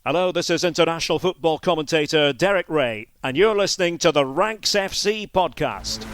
Hello, this is international football commentator Derek Ray, and you're listening to the Ranks FC podcast.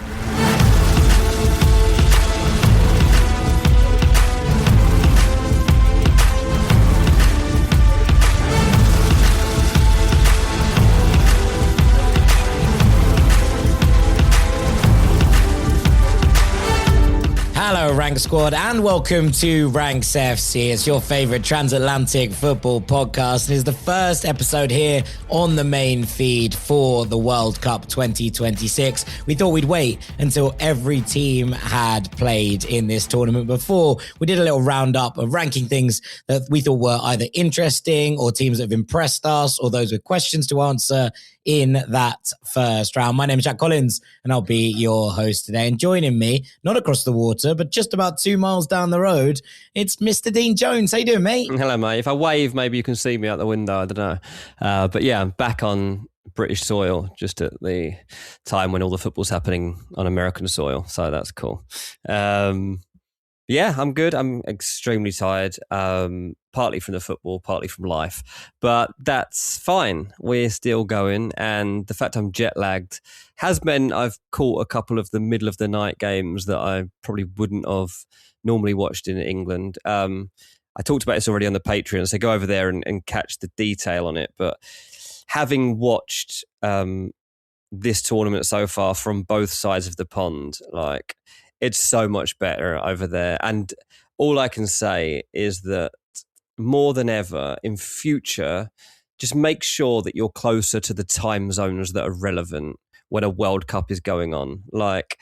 Hello, Rank Squad, and welcome to Ranks FC. It's your favourite transatlantic football podcast. It is the first episode here on the main feed for the World Cup 2026. We thought we'd wait until every team had played in this tournament before we did a little roundup of ranking things that we thought were either interesting or teams that have impressed us or those with questions to answer in that first round. My name is Jack Collins, and I'll be your host today. And joining me, not across the water, but just about 2 miles down the road, it's Mr. Dean Jones. How you doing, mate? Hello, mate. If I wave, maybe you can see me out the window. I don't know. But yeah, I'm back on British soil just at the time when all the football's happening on American soil. So that's cool. Yeah, I'm good. I'm extremely tired, partly from the football, partly from life. But that's fine. We're still going. And the fact I'm jet lagged has meant I've caught a couple of the middle of the night games that I probably wouldn't have normally watched in England. I talked about this already on the Patreon, so go over there and catch the detail on it. But having watched this tournament so far from both sides of the pond, like, it's so much better over there. And all I can say is that more than ever in future, just make sure that you're closer to the time zones that are relevant when a World Cup is going on. Like,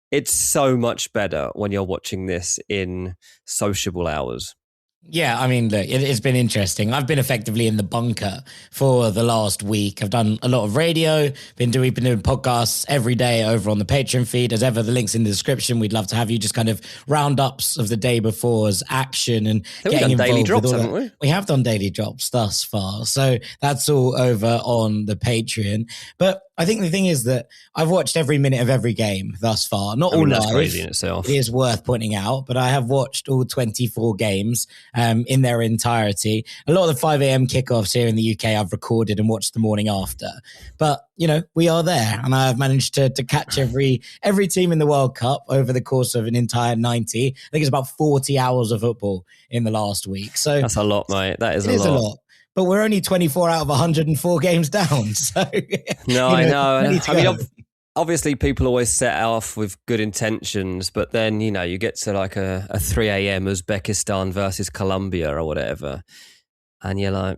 it's so much better when you're watching this in sociable hours. Yeah, I mean, look, it's been interesting. I've been effectively in the bunker for the last week. I've done a lot of radio, we've been doing podcasts every day over on the Patreon feed. As ever, the link's in the description. We'd love to have you just kind of roundups of the day before's action and getting involved daily drops, with all haven't that. we? We have done daily drops thus far. So that's all over on the Patreon. But I think the thing is that I've watched every minute of every game thus far. Not all that's live. crazy in itself. It is worth pointing out, but I have watched all 24 games in their entirety. A lot of the 5 a.m. kickoffs here in the UK I've recorded and watched the morning after. But, you know, we are there, and I've managed to catch every team in the World Cup over the course of an entire 90. I think it's about 40 hours of football in the last week. So that's a lot, mate. That is a lot. But we're only 24 out of 104 games down. So no, I know. I mean, go. obviously people always set off with good intentions, but then, you know, you get to like a 3 a.m. Uzbekistan versus Colombia or whatever, and you're like,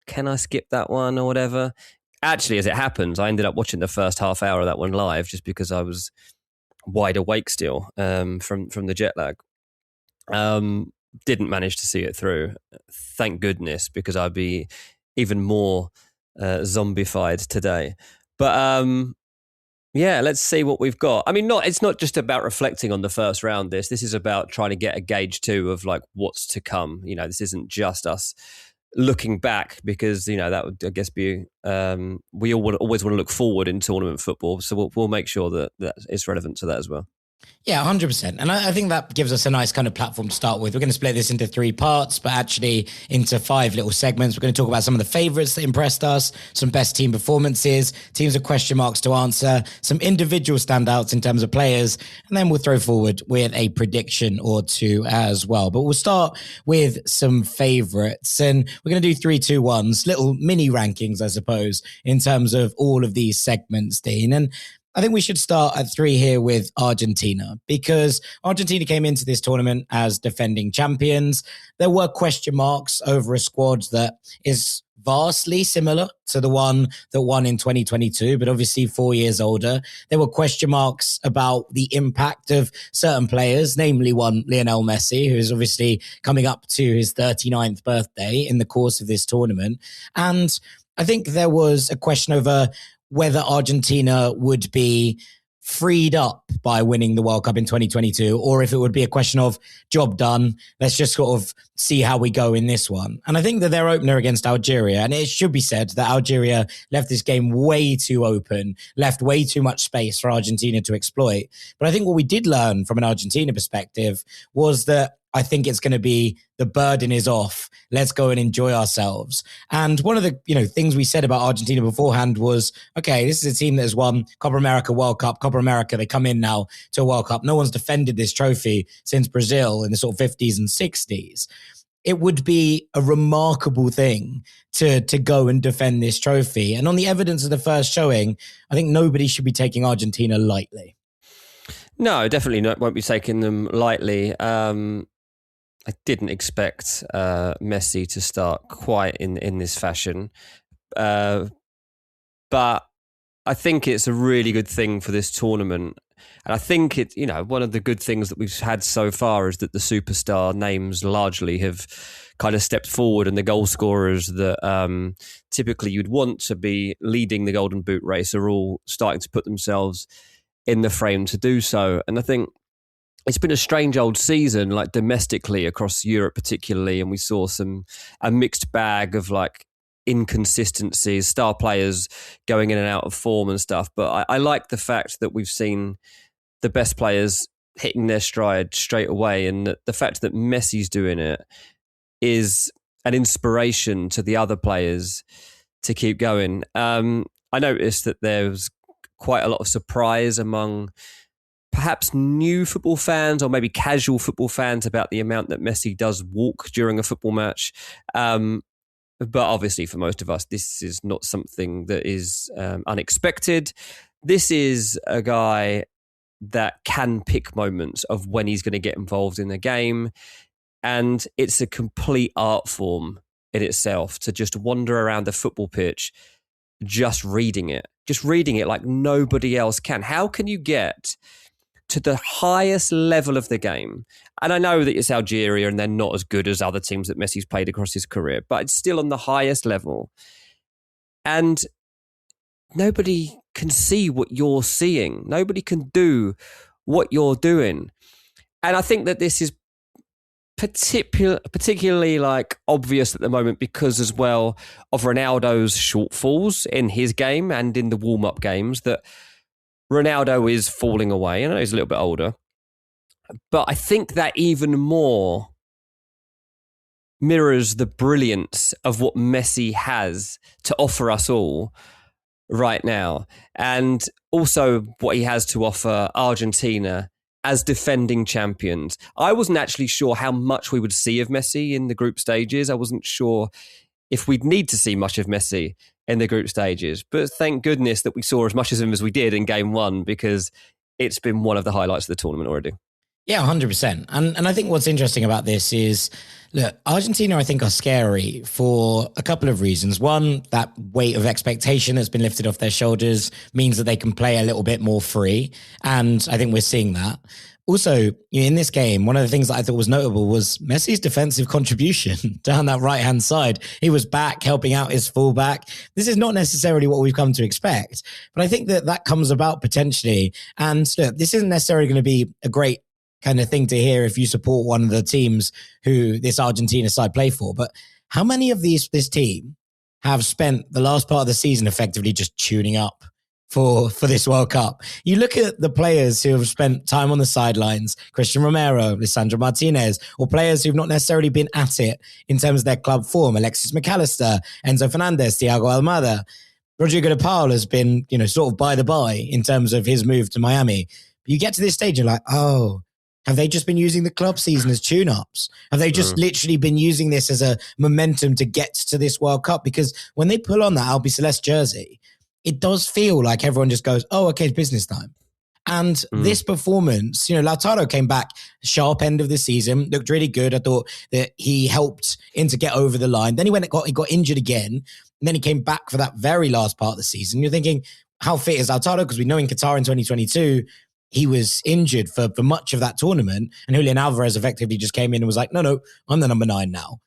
can I skip that one or whatever? Actually, as it happens, I ended up watching the first half hour of that one live just because I was wide awake still from the jet lag. Didn't manage to see it through, thank goodness, because I'd be even more zombified today. But yeah, let's see what we've got. I mean, it's not just about reflecting on the first round. This is about trying to get a gauge too of like what's to come. You know, this isn't just us looking back, because, you know, that would, I guess, be we always want to look forward in tournament football. So we'll make sure that it's relevant to that as well. Yeah, 100%. And I think that gives us a nice kind of platform to start with. We're going to split this into 3 parts, but actually into 5 little segments. We're going to talk about some of the favourites that impressed us, some best team performances, teams with question marks to answer, some individual standouts in terms of players, and then we'll throw forward with a prediction or 2 as well. But we'll start with some favourites, and we're going to do 3-2-1s, little mini rankings, I suppose, in terms of all of these segments, Dean. And I think we should start at 3 here with Argentina, because Argentina came into this tournament as defending champions. There were question marks over a squad that is vastly similar to the one that won in 2022, but obviously 4 years older. There were question marks about the impact of certain players, namely one Lionel Messi, who is obviously coming up to his 39th birthday in the course of this tournament. And I think there was a question over whether Argentina would be freed up by winning the World Cup in 2022, or if it would be a question of job done, let's just sort of see how we go in this one. And I think that their opener against Algeria, and it should be said that Algeria left this game way too open, left way too much space for Argentina to exploit. But I think what we did learn from an Argentina perspective was that I think it's going to be the burden is off. Let's go and enjoy ourselves. And one of the things we said about Argentina beforehand was, okay, this is a team that has won Copa America, World Cup, Copa America. They come in now to a World Cup. No one's defended this trophy since Brazil in the sort of 50s and 60s. It would be a remarkable thing to go and defend this trophy. And on the evidence of the first showing, I think nobody should be taking Argentina lightly. No, definitely won't be taking them lightly. I didn't expect Messi to start quite in this fashion. But I think it's a really good thing for this tournament. And I think one of the good things that we've had so far is that the superstar names largely have kind of stepped forward, and the goal scorers that typically you'd want to be leading the Golden Boot race are all starting to put themselves in the frame to do so. And I think it's been a strange old season, like domestically across Europe particularly, and we saw a mixed bag of like inconsistencies, star players going in and out of form and stuff. But I like the fact that we've seen the best players hitting their stride straight away, and the fact that Messi's doing it is an inspiration to the other players to keep going. I noticed that there was quite a lot of surprise among perhaps new football fans or maybe casual football fans about the amount that Messi does walk during a football match. But obviously for most of us, this is not something that is unexpected. This is a guy that can pick moments of when he's going to get involved in the game. And it's a complete art form in itself to just wander around the football pitch, just reading it like nobody else can. How can you get to the highest level of the game? And I know that it's Algeria and they're not as good as other teams that Messi's played across his career, but it's still on the highest level. And nobody can see what you're seeing. Nobody can do what you're doing. And I think that this is particularly like obvious at the moment because as well of Ronaldo's shortfalls in his game and in the warm-up games, that Ronaldo is falling away. I know he's a little bit older, but I think that even more mirrors the brilliance of what Messi has to offer us all right now, and also what he has to offer Argentina as defending champions. I wasn't actually sure how much we would see of Messi in the group stages. I wasn't sure if we'd need to see much of Messi in the group stages. But thank goodness that we saw as much of him as we did in game one, because it's been one of the highlights of the tournament already. Yeah, 100%. And I think what's interesting about this is, look, Argentina, I think, are scary for a couple of reasons. One, that weight of expectation that's been lifted off their shoulders means that they can play a little bit more free. And I think we're seeing that. Also, in this game, one of the things that I thought was notable was Messi's defensive contribution down that right-hand side. He was back helping out his fullback. This is not necessarily what we've come to expect, but I think that comes about potentially. And look, this isn't necessarily going to be a great kind of thing to hear if you support one of the teams who this Argentina side play for. But how many of this team have spent the last part of the season effectively just tuning up for this World Cup? You look at the players who have spent time on the sidelines, Christian Romero, Lisandro Martinez, or players who've not necessarily been at it in terms of their club form, Alexis McAllister, Enzo Fernandez, Thiago Almada. Rodrigo de Paul has been, sort of by the by in terms of his move to Miami. But you get to this stage, you're like, oh, have they just been using the club season as tune-ups? Have they just literally been using this as a momentum to get to this World Cup? Because when they pull on that Albi Celeste jersey, it does feel like everyone just goes, oh, okay, it's business time. And this performance, Lautaro came back sharp end of the season, looked really good. I thought that he helped him to get over the line. Then he got injured again. And then he came back for that very last part of the season. You're thinking, how fit is Lautaro? Because we know in Qatar in 2022, he was injured for much of that tournament, and Julian Alvarez effectively just came in and was like, no, I'm the number 9 now.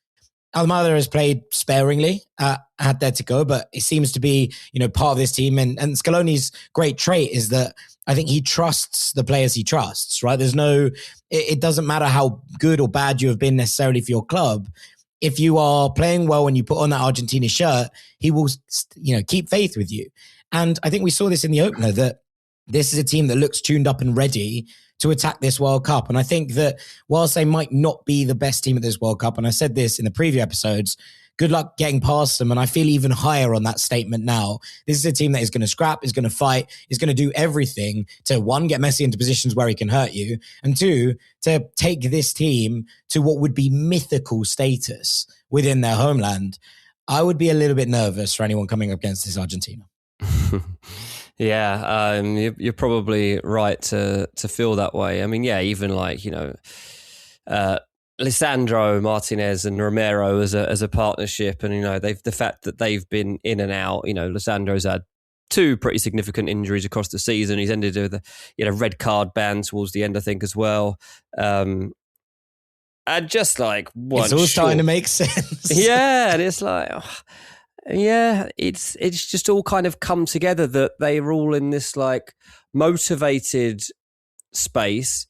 Almada has played sparingly at Atletico, but it seems to be, part of this team. And Scaloni's great trait is that I think he trusts the players he trusts, right? It doesn't matter how good or bad you have been necessarily for your club. If you are playing well and you put on that Argentina shirt, he will, keep faith with you. And I think we saw this in the opener, that this is a team that looks tuned up and ready to attack this World Cup. And I think that whilst they might not be the best team at this World Cup, and I said this in the preview episodes, good luck getting past them. And I feel even higher on that statement now. This is a team that is going to scrap, is going to fight, is going to do everything to, one, get Messi into positions where he can hurt you, and two, to take this team to what would be mythical status within their homeland. I would be a little bit nervous for anyone coming up against this Argentina. Yeah, you're probably right to feel that way. I mean, yeah, even like, Lisandro Martinez and Romero as a partnership, and the fact that they've been in and out. Lisandro's had two pretty significant injuries across the season. He's ended with a red card ban towards the end, I think, as well. And just like it's all starting to make sense. Yeah, and it's like, it's just all kind of come together that they're all in this like motivated space.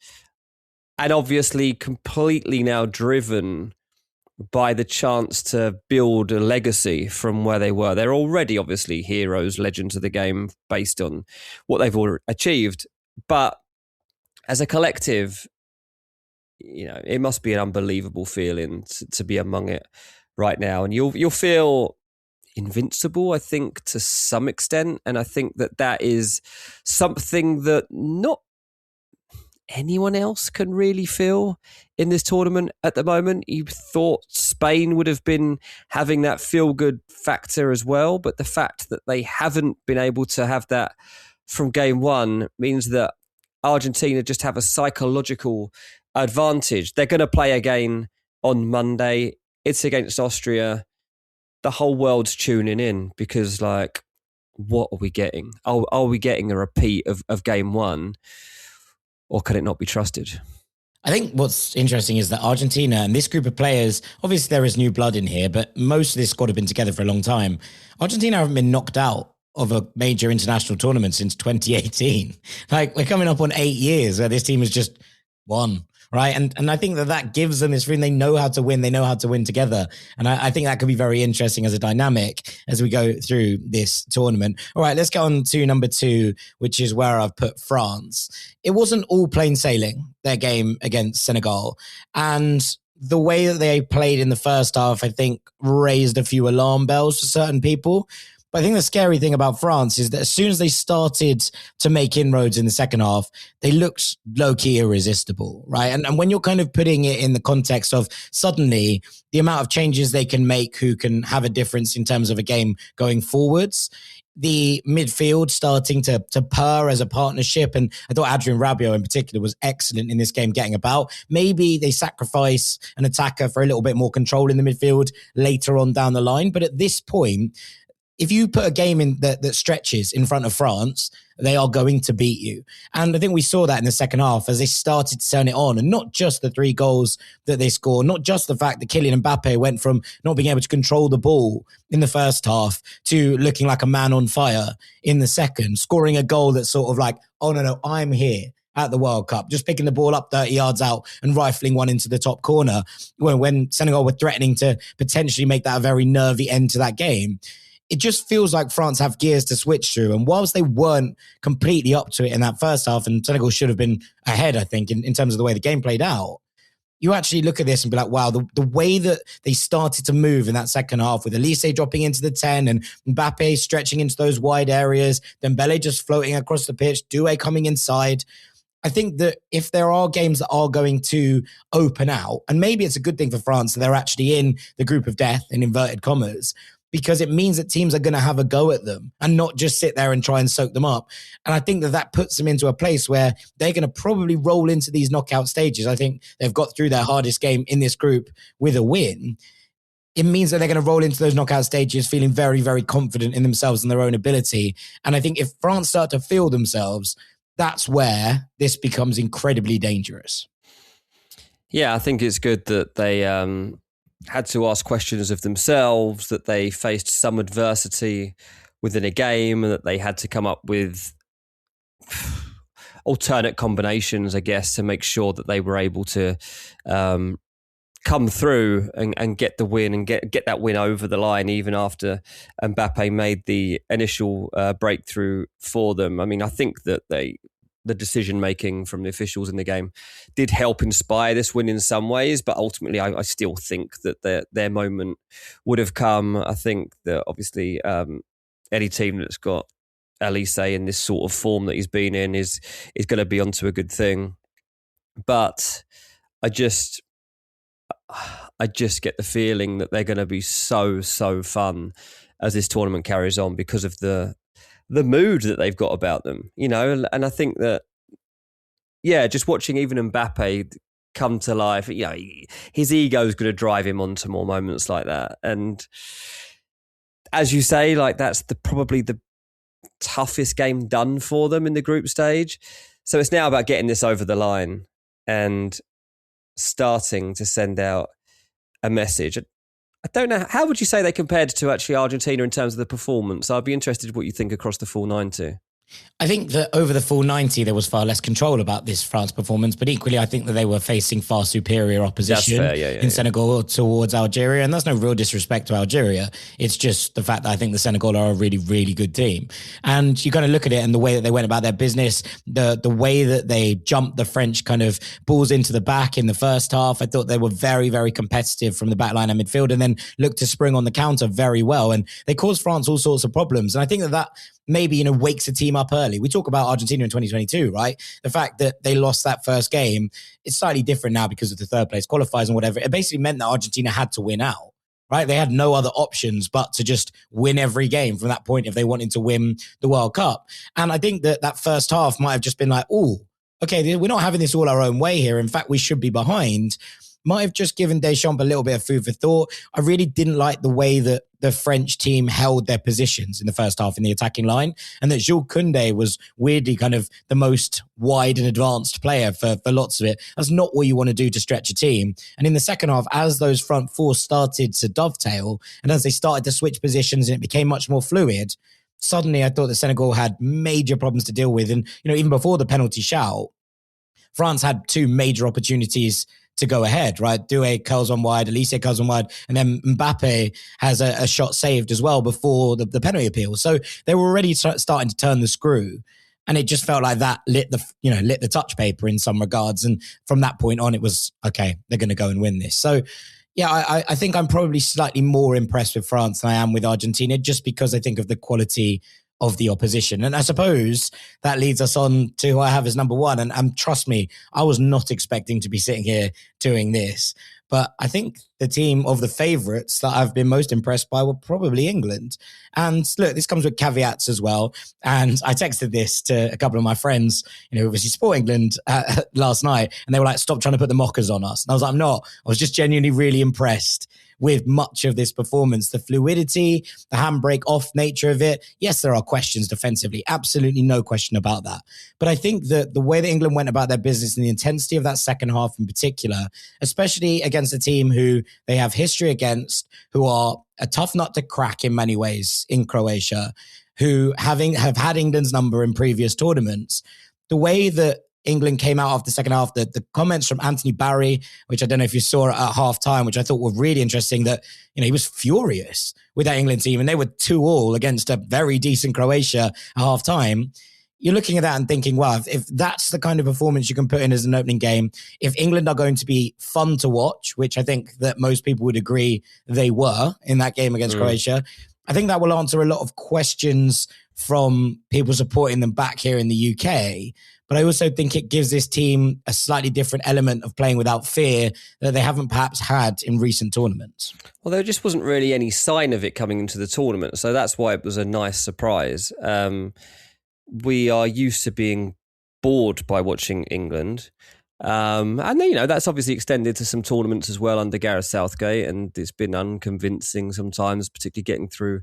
And obviously completely now driven by the chance to build a legacy from where they were. They're already obviously heroes, legends of the game based on what they've already achieved. But as a collective, it must be an unbelievable feeling to be among it right now. And you'll feel invincible, I think, to some extent. And I think that is something that not anyone else can really feel in this tournament at the moment. You thought Spain would have been having that feel-good factor as well, but the fact that they haven't been able to have that from game one means that Argentina just have a psychological advantage. They're going to play again on Monday. It's against Austria. The whole world's tuning in because, like, what are we getting? Are we getting a repeat of game one? Or can it not be trusted? I think what's interesting is that Argentina and this group of players, obviously there is new blood in here, but most of this squad have been together for a long time. Argentina haven't been knocked out of a major international tournament since 2018. Like, we're coming up on 8 years where this team has just won, right? And I think that gives them this feeling they know how to win. They know how to win together. And I think that could be very interesting as a dynamic as we go through this tournament. All right, let's get on to number 2, which is where I've put France. It wasn't all plain sailing, their game against Senegal. And the way that they played in the first half, I think, raised a few alarm bells for certain people. But I think the scary thing about France is that as soon as they started to make inroads in the second half, they looked low-key irresistible, right? And when you're kind of putting it in the context of suddenly the amount of changes they can make who can have a difference in terms of a game going forwards, the midfield starting to purr as a partnership. And I thought Adrien Rabiot in particular was excellent in this game getting about. Maybe they sacrifice an attacker for a little bit more control in the midfield later on down the line. But at this point, if you put a game in that stretches in front of France, they are going to beat you. And I think we saw that in the second half as they started to turn it on. And not just the 3 goals that they scored, not just the fact that Kylian Mbappe went from not being able to control the ball in the first half to looking like a man on fire in the second, scoring a goal that's sort of like, oh, no, I'm here at the World Cup, just picking the ball up 30 yards out and rifling one into the top corner when Senegal were threatening to potentially make that a very nervy end to that game. It just feels like France have gears to switch through. And whilst they weren't completely up to it in that first half, and Senegal should have been ahead, I think, in terms of the way the game played out, you actually look at this and be like, wow, the way that they started to move in that second half with Elise dropping into the 10 and Mbappe stretching into those wide areas, Dembele just floating across the pitch, Doué coming inside. I think that if there are games that are going to open out, and maybe it's a good thing for France that they're actually in the group of death, in inverted commas, because it means that teams are going to have a go at them and not just sit there and try and soak them up. And I think that puts them into a place where they're going to probably roll into these knockout stages. I think they've got through their hardest game in this group with a win. It means that they're going to roll into those knockout stages feeling very, very confident in themselves and their own ability. And I think if France start to feel themselves, that's where this becomes incredibly dangerous. Yeah, I think it's good that they had to ask questions of themselves, that they faced some adversity within a game, and that they had to come up with alternate combinations, I guess, to make sure that they were able to come through and get the win and get that win over the line, even after Mbappe made the initial breakthrough for them. I mean, I think that they the decision making from the officials in the game did help inspire this win in some ways, but ultimately I still think that their moment would have come. I think that obviously any team that's got Elise in this sort of form that he's been in is going to be onto a good thing. But I just get the feeling that they're going to be so fun as this tournament carries on because of the mood that they've got about them, you know. And I think that, yeah, just watching even Mbappe come to life, you know, his ego is going to drive him onto more moments like that. And as you say, like that's probably the toughest game done for them in the group stage. So it's now about getting this over the line and starting to send out a message. I don't know, how would you say they compared to actually Argentina in terms of the performance? I'd be interested in what you think across the full 90. I think that over the full 90, there was far less control about this France performance, but equally, I think that they were facing far superior opposition in Senegal towards Algeria. And that's no real disrespect to Algeria. It's just the fact that I think the Senegal are a really, really good team. And you kind of look at it and the way that they went about their business, the way that they jumped the French kind of balls into the back in the first half. I thought they were very, very competitive from the back line and midfield, and then looked to spring on the counter very well. And they caused France all sorts of problems. And I think that maybe, you know, wakes a team up early. We talk about Argentina in 2022, right? The fact that they lost that first game, it's slightly different now because of the third place qualifiers and whatever. It basically meant that Argentina had to win out, right? They had no other options but to just win every game from that point if they wanted to win the World Cup. And I think that first half might have just been like, oh, okay, we're not having this all our own way here. In fact, we should be behind. Might have just given Deschamps a little bit of food for thought. I really didn't like the way that the French team held their positions in the first half in the attacking line, and that Jules Koundé was weirdly kind of the most wide and advanced player for lots of it. That's not what you want to do to stretch a team. And in the second half, as those front four started to dovetail and as they started to switch positions and it became much more fluid, suddenly I thought that Senegal had major problems to deal with. And, you know, even before the penalty shout, France had two major opportunities to go ahead, right? Doué curls one wide, Elise curls one wide, and then Mbappe has a shot saved as well before the penalty appeal. So they were already starting to turn the screw, and it just felt like that lit the touch paper in some regards. And from that point on, it was, okay, they're going to go and win this. So yeah, I think I'm probably slightly more impressed with France than I am with Argentina, just because I think of the quality of the opposition. And I suppose that leads us on to who I have as number one. And trust me, I was not expecting to be sitting here doing this. But I think the team of the favourites that I've been most impressed by were probably England. And look, this comes with caveats as well. And I texted this to a couple of my friends, you know, obviously support England last night. And they were like, stop trying to put the mockers on us. And I was like, I'm not. I was just genuinely really impressed with much of this performance. The fluidity, the handbrake off nature of it. Yes, there are questions defensively. Absolutely no question about that. But I think that the way that England went about their business and the intensity of that second half in particular, especially against a team who they have history against, who are a tough nut to crack in many ways in Croatia, who have had England's number in previous tournaments, the way that England came out after the second half, the comments from Anthony Barry, which I don't know if you saw at half time, which I thought were really interesting, that, you know, he was furious with that England team and they were 2-2 against a very decent Croatia at half time. You're looking at that and thinking, wow, if that's the kind of performance you can put in as an opening game, if England are going to be fun to watch, which I think that most people would agree they were in that game against Croatia, I think that will answer a lot of questions from people supporting them back here in the UK. But I also think it gives this team a slightly different element of playing without fear that they haven't perhaps had in recent tournaments. Well, there just wasn't really any sign of it coming into the tournament. So that's why it was a nice surprise. We are used to being bored by watching England. And, you know, that's obviously extended to some tournaments as well under Gareth Southgate. And it's been unconvincing sometimes, particularly getting through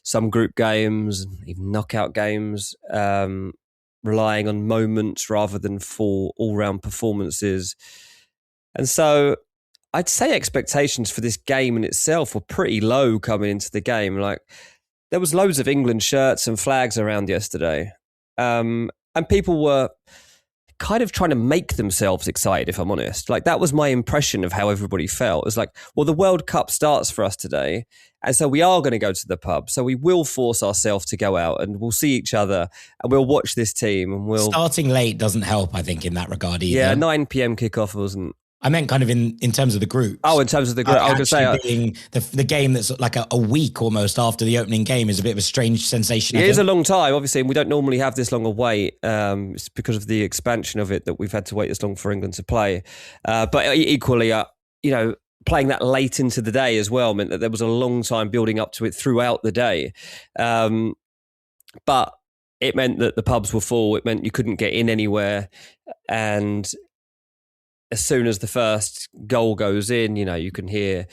some group games, even knockout games, relying on moments rather than full all-round performances. And so I'd say expectations for this game in itself were pretty low coming into the game. Like, there was loads of England shirts and flags around yesterday. And people were kind of trying to make themselves excited, if I'm honest. Like, that was my impression of how everybody felt. It was like, well, the World Cup starts for us today, and so we are going to go to the pub. So we will force ourselves to go out, and we'll see each other, and we'll watch this team, and we'll... Starting late doesn't help, I think, in that regard either. Yeah, 9 p.m. kickoff wasn't... I meant kind of in terms of the groups. Oh, in terms of the group. I was going to say... being the game that's like a week almost after the opening game is a bit of a strange sensation. It is a long time, obviously, and we don't normally have this long a wait. It's because of the expansion of it that we've had to wait this long for England to play. But equally, playing that late into the day as well meant that there was a long time building up to it throughout the day. But it meant that the pubs were full. It meant you couldn't get in anywhere. And as soon as the first goal goes in, you can hear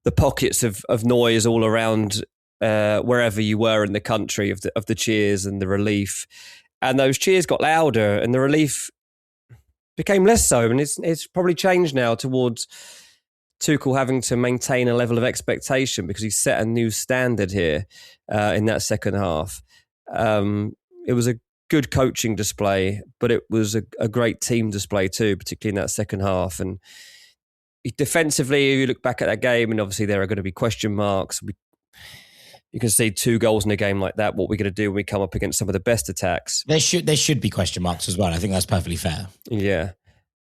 the pockets of noise all around wherever you were in the country of the cheers and the relief. And those cheers got louder and the relief became less so. And it's probably changed now towards Tuchel having to maintain a level of expectation because he set a new standard here in that second half. It was a good coaching display, but it was a great team display too, particularly in that second half. And defensively, you look back at that game, and obviously there are going to be question marks. You can see 2 goals in a game like that. What we're going to do when we come up against some of the best attacks? There should be question marks as well. I think that's perfectly fair. Yeah,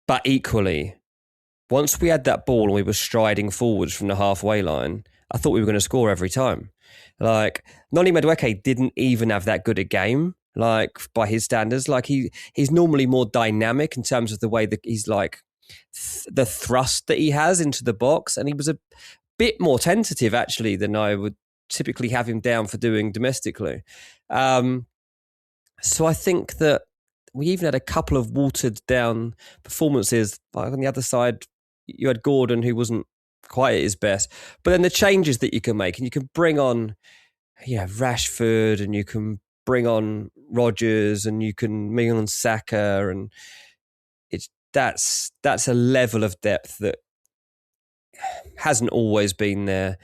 but equally, once we had that ball and we were striding forwards from the halfway line, I thought we were going to score every time. Like, Noni Madueke didn't even have that good a game. Like, by his standards, like he's normally more dynamic in terms of the way that he's like the thrust that he has into the box, and he was a bit more tentative actually than I would typically have him down for doing domestically. So I think that we even had a couple of watered down performances. Like on the other side, you had Gordon, who wasn't quite at his best, but then the changes that you can make, and you can bring on, Rashford, and you can bring on Rodgers, and you can bring on Saka, and that's a level of depth that hasn't always been there.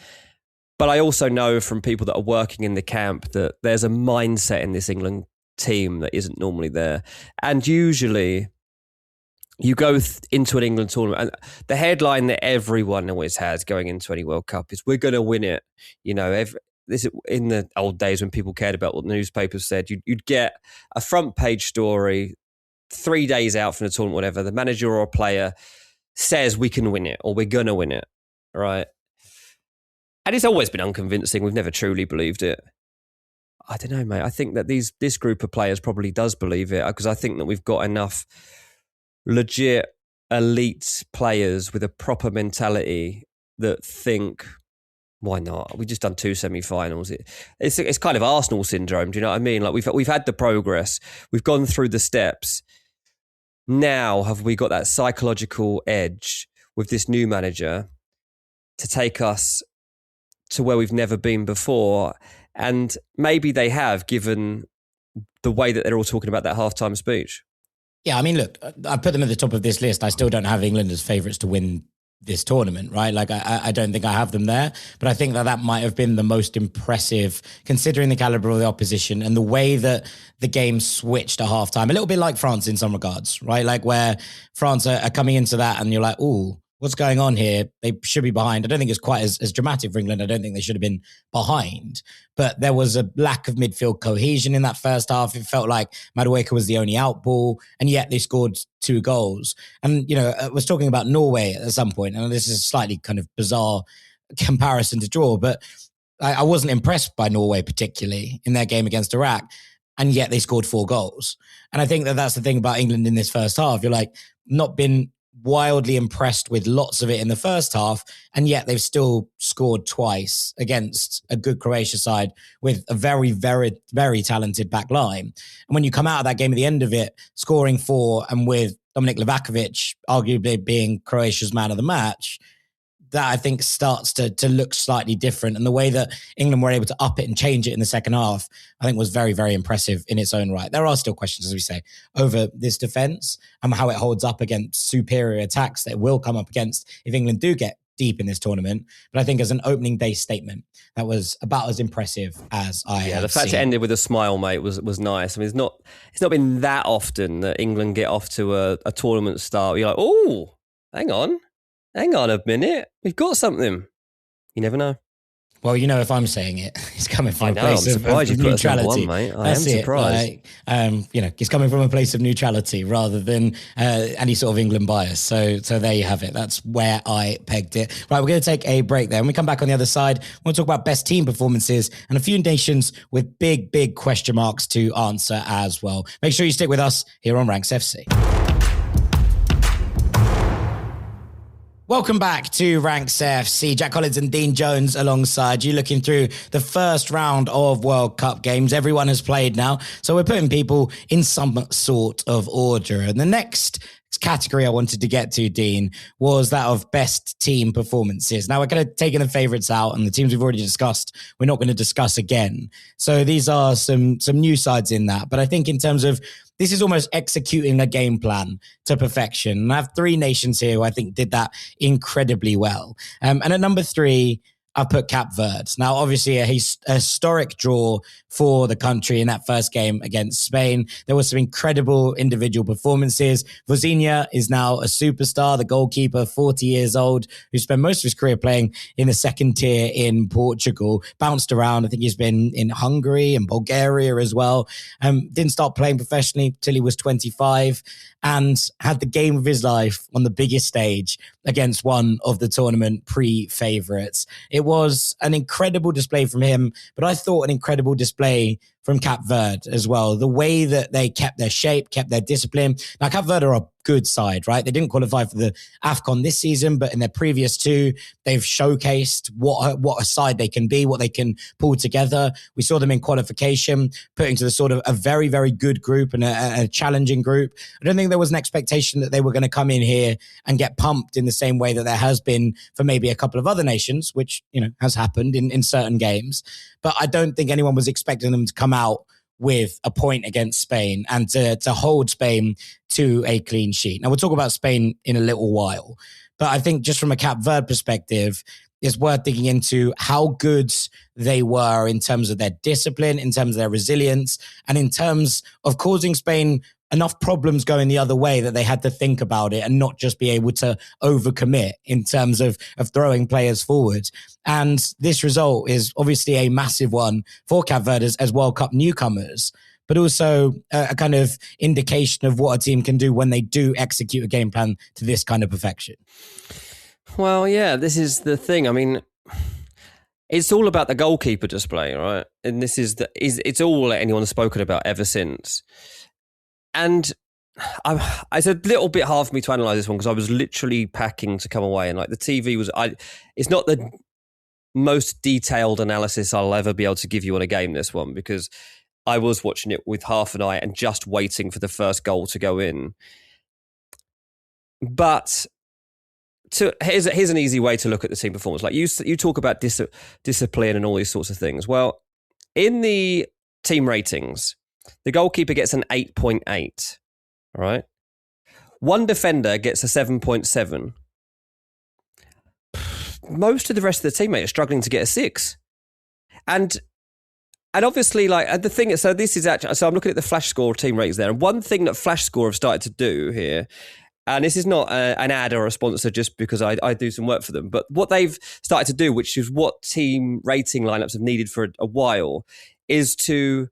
But I also know from people that are working in the camp that there's a mindset in this England team that isn't normally there. And usually you go into an England tournament, and the headline that everyone always has going into any World Cup is, we're going to win it. This in the old days when people cared about what the newspapers said, you'd get a front page story 3 days out from the tournament, whatever. The manager or a player says we can win it, or we're going to win it, right? And it's always been unconvincing. We've never truly believed it. I don't know, mate. I think that this group of players probably does believe it, because I think that we've got enough legit elite players with a proper mentality that think, why not? We've just done 2 semi-finals. It's kind of Arsenal syndrome. Do you know what I mean? Like we've had the progress. We've gone through the steps. Now have we got that psychological edge with this new manager to take us to where we've never been before? And maybe they have, given the way that they're all talking about that halftime speech. Yeah, I mean, look, I put them at the top of this list. I still don't have England as favourites to win this tournament, right? Like, I don't think I have them there, but I think that might have been the most impressive, considering the calibre of the opposition and the way that the game switched at halftime. A little bit like France in some regards, right? Like where France are coming into that and you're like, ooh, what's going on here? They should be behind. I don't think it's quite as dramatic for England. I don't think they should have been behind. But there was a lack of midfield cohesion in that first half. It felt like Madueke was the only out ball, and yet they scored 2 goals. And, I was talking about Norway at some point, and this is a slightly kind of bizarre comparison to draw, but I wasn't impressed by Norway particularly in their game against Iraq, and yet they scored 4 goals. And I think that that's the thing about England in this first half. You're like, not been wildly impressed with lots of it in the first half, and yet they've still scored twice against a good Croatia side with a very, very, very talented back line. And when you come out of that game at the end of it, scoring 4, and with Dominik Livakovic arguably being Croatia's man of the match, that I think starts to look slightly different. And the way that England were able to up it and change it in the second half, I think was very, very impressive in its own right. There are still questions, as we say, over this defence and how it holds up against superior attacks that it will come up against if England do get deep in this tournament. But I think as an opening day statement, that was about as impressive as I have the fact seen. it ended with a smile, mate, was nice. I mean, it's not been that often that England get off to a tournament start. You're like, oh, hang on a minute, we've got something. You never know. Well, if I'm saying it, it's coming from I a know, place I'm surprised of you put us number neutrality. one, mate. I That's am surprised. It's coming from a place of neutrality rather than any sort of England bias. So there you have it. That's where I pegged it. Right, we're going to take a break there. When we come back on the other side, we'll talk about best team performances and a few nations with big, big question marks to answer as well. Make sure you stick with us here on Ranks FC. Welcome back to Ranks FC. Jack Collins and Dean Jones alongside you, looking through the first round of World Cup games. Everyone has played now, so we're putting people in some sort of order. And the next category I wanted to get to, Dean, was that of best team performances. Now, we're going to take the favourites out, and the teams we've already discussed, we're not going to discuss again. So these are some new sides in that. But I think in terms of this is almost executing a game plan to perfection. And I have three nations here who I think did that incredibly well. And at number 3, I've put Cape Verde. Now, obviously, a historic draw for the country in that first game against Spain. There were some incredible individual performances. Vozinha is now a superstar, the goalkeeper, 40 years old, who spent most of his career playing in the second tier in Portugal. Bounced around. I think he's been in Hungary and Bulgaria as well. Didn't start playing professionally till he was 25 and had the game of his life on the biggest stage against one of the tournament pre-favourites. It was an incredible display from him, but I thought an incredible display from Cape Verde as well. The way that they kept their shape, kept their discipline. Now, Cape Verde are a good side, right? They didn't qualify for the AFCON this season, but in their previous 2, they've showcased what a side they can be, what they can pull together. We saw them in qualification, putting to the sort of a very, very good group and a challenging group. I don't think there was an expectation that they were going to come in here and get pumped in the same way that there has been for maybe a couple of other nations, which, has happened in certain games. But I don't think anyone was expecting them to come out with a point against Spain and to hold Spain to a clean sheet. Now, we'll talk about Spain in a little while, but I think just from a Cape Verde perspective, it's worth digging into how good they were in terms of their discipline, in terms of their resilience, and in terms of causing Spain enough problems going the other way that they had to think about it and not just be able to overcommit in terms of throwing players forward. And this result is obviously a massive one for Cape Verde as World Cup newcomers, but also a kind of indication of what a team can do when they do execute a game plan to this kind of perfection. Well, yeah, this is the thing. I mean, it's all about the goalkeeper display, right? And this is it's all anyone has spoken about ever since. And it's a little bit hard for me to analyse this one because I was literally packing to come away, and like the TV was. It's not the most detailed analysis I'll ever be able to give you on a game. This one, because I was watching it with half an eye and just waiting for the first goal to go in. But here's an easy way to look at the team performance. Like you talk about discipline and all these sorts of things. Well, in the team ratings, the goalkeeper gets an 8.8, all right? One defender gets a 7.7. Most of the rest of the teammates are struggling to get a 6. And obviously, like the thing is, so this is actually, so I'm looking at the Flash Score team ratings there. And one thing that Flash Score have started to do here, and this is not an ad or a sponsor just because I do some work for them, but what they've started to do, which is what team rating lineups have needed for a while, is to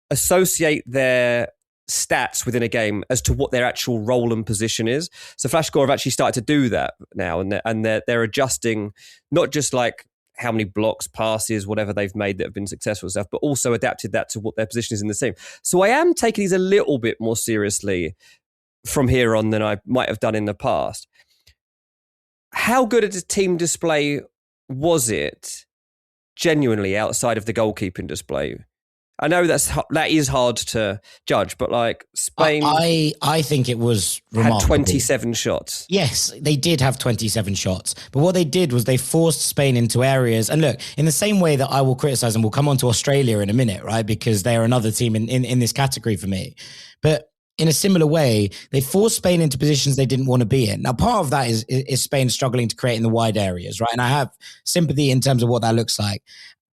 associate their stats within a game as to what their actual role and position is. So Flash Score have actually started to do that now, and they're adjusting not just like how many blocks, passes, whatever they've made that have been successful and stuff, but also adapted that to what their position is in the team. So I am taking these a little bit more seriously from here on than I might have done in the past. How good a team display was it genuinely outside of the goalkeeping display? I know that is hard to judge, but like Spain, I think it was remarkable. Had 27 shots. Yes, they did have 27 shots. But what they did was they forced Spain into areas. And look, in the same way that I will criticize, and we'll come on to Australia in a minute, right? Because they are another team in this category for me. But in a similar way, they forced Spain into positions they didn't want to be in. Now, part of that is Spain struggling to create in the wide areas, right? And I have sympathy in terms of what that looks like.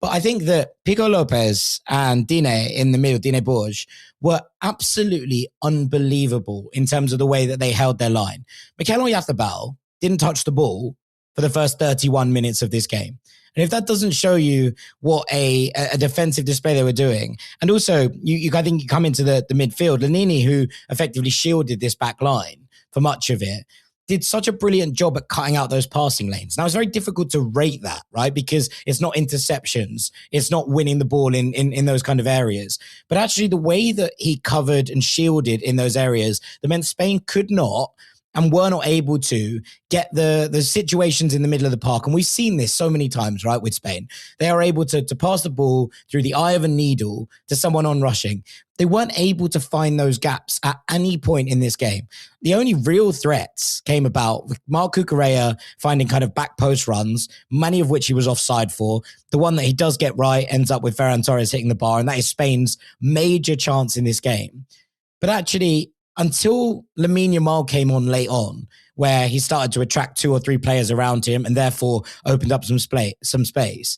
But I think that Pico Lopez and Dine in the middle, Dine Borges, were absolutely unbelievable in terms of the way that they held their line. Mikel Oyarzabal didn't touch the ball for the first 31 minutes of this game. And if that doesn't show you what a defensive display they were doing, and also I think you come into the midfield, Lanini, who effectively shielded this back line for much of it, did such a brilliant job at cutting out those passing lanes. Now, it's very difficult to rate that, right? Because it's not interceptions. It's not winning the ball in those kind of areas. But actually, the way that he covered and shielded in those areas, that meant Spain could not and were not able to get the situations in the middle of the park. And we've seen this so many times, right, with Spain. They are able to pass the ball through the eye of a needle to someone on rushing. They weren't able to find those gaps at any point in this game. The only real threats came about with Marc Cucurella finding kind of back post runs, many of which he was offside for. The one that he does get right ends up with Ferran Torres hitting the bar, and that is Spain's major chance in this game. But actually, until Lamine Yamal came on late on, where he started to attract 2 or 3 players around him and therefore opened up some space,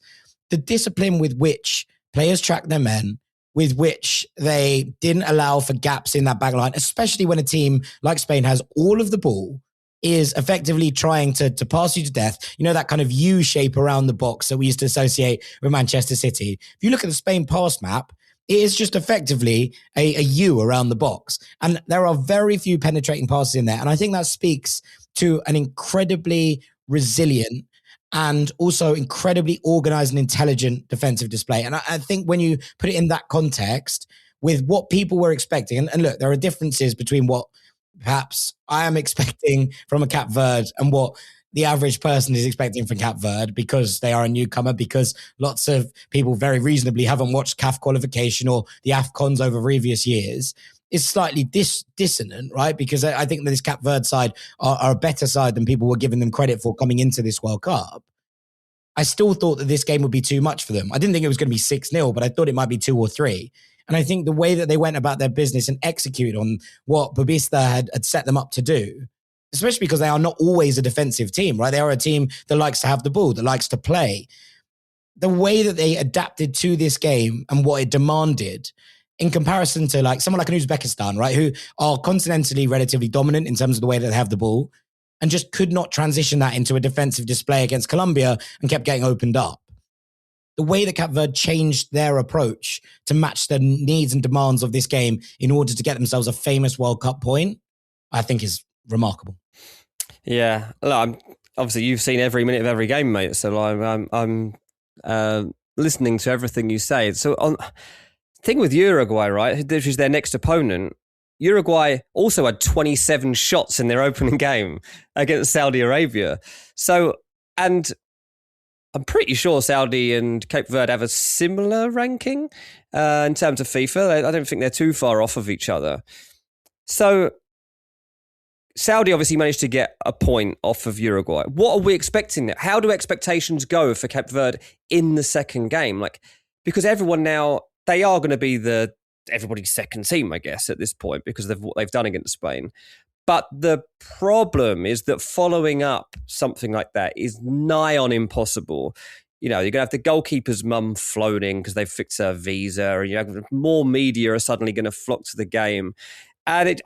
the discipline with which players tracked their men, with which they didn't allow for gaps in that back line, especially when a team like Spain has all of the ball, is effectively trying to pass you to death. You know, that kind of U shape around the box that we used to associate with Manchester City. If you look at the Spain pass map, it is just effectively a U around the box. And there are very few penetrating passes in there. And I think that speaks to an incredibly resilient and also incredibly organized and intelligent defensive display. And I think when you put it in that context with what people were expecting, and look, there are differences between what perhaps I am expecting from a Cape Verde and what the average person is expecting from Cape Verde, because they are a newcomer, because lots of people very reasonably haven't watched CAF qualification or the AFCONs over previous years, is slightly dissonant, right? Because I think that this Cape Verde side are a better side than people were giving them credit for coming into this World Cup. I still thought that this game would be too much for them. I didn't think it was going to be 6-0, but I thought it might be 2 or 3. And I think the way that they went about their business and executed on what Babista had set them up to do, especially because they are not always a defensive team, right? They are a team that likes to have the ball, that likes to play. The way that they adapted to this game and what it demanded in comparison to like someone like an Uzbekistan, right? Who are continentally relatively dominant in terms of the way that they have the ball and just could not transition that into a defensive display against Colombia and kept getting opened up. The way that Cape Verde changed their approach to match the needs and demands of this game in order to get themselves a famous World Cup point, I think is remarkable. Yeah, look, obviously you've seen every minute of every game, mate. So I'm listening to everything you say. So on thing with Uruguay, right, which is their next opponent. Uruguay also had 27 shots in their opening game against Saudi Arabia. So, and I'm pretty sure Saudi and Cape Verde have a similar ranking in terms of FIFA. I don't think they're too far off of each other. So Saudi obviously managed to get a point off of Uruguay. What are we expecting now? How do expectations go for Cape Verde in the second game? Like, because everyone now, they are going to be everybody's second team, I guess, at this point, because of what they've done against Spain. But the problem is that following up something like that is nigh on impossible. You know, you're going to have the goalkeeper's mum floating because they've fixed her visa, and you have more media are suddenly going to flock to the game. And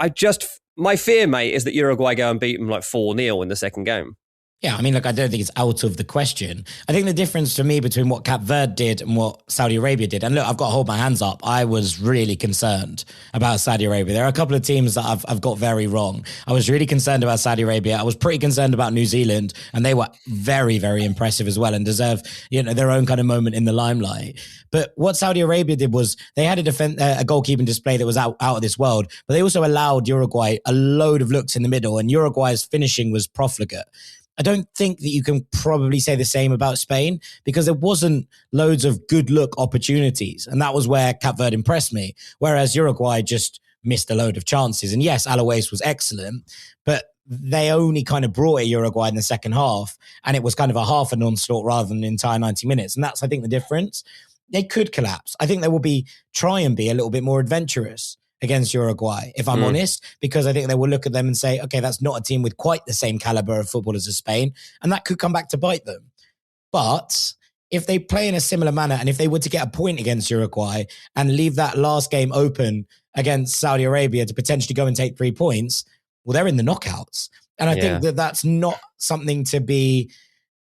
my fear, mate, is that Uruguay go and beat them like 4-0 in the second game. Yeah, I mean, look, I don't think it's out of the question. I think the difference for me between what Cape Verde did and what Saudi Arabia did, and look, I've got to hold my hands up. I was really concerned about Saudi Arabia. There are a couple of teams that I've got very wrong. I was really concerned about Saudi Arabia. I was pretty concerned about New Zealand, and they were very, very impressive as well and deserve, their own kind of moment in the limelight. But what Saudi Arabia did was they had a goalkeeping display that was out of this world, but they also allowed Uruguay a load of looks in the middle, and Uruguay's finishing was profligate. I don't think that you can probably say the same about Spain because there wasn't loads of good look opportunities. And that was where Cape Verde impressed me. Whereas Uruguay just missed a load of chances. And yes, Alaves was excellent, but they only kind of brought it Uruguay in the second half. And it was kind of a half an onslaught rather than an entire 90 minutes. And that's, I think, the difference. They could collapse. I think they will try and be a little bit more adventurous. against Uruguay, if I'm honest, because I think they will look at them and say, okay, that's not a team with quite the same caliber of footballers as Spain, and that could come back to bite them. But if they play in a similar manner, and if they were to get a point against Uruguay and leave that last game open against Saudi Arabia to potentially go and take 3 points, well, they're in the knockouts. And I think that that's not something to be,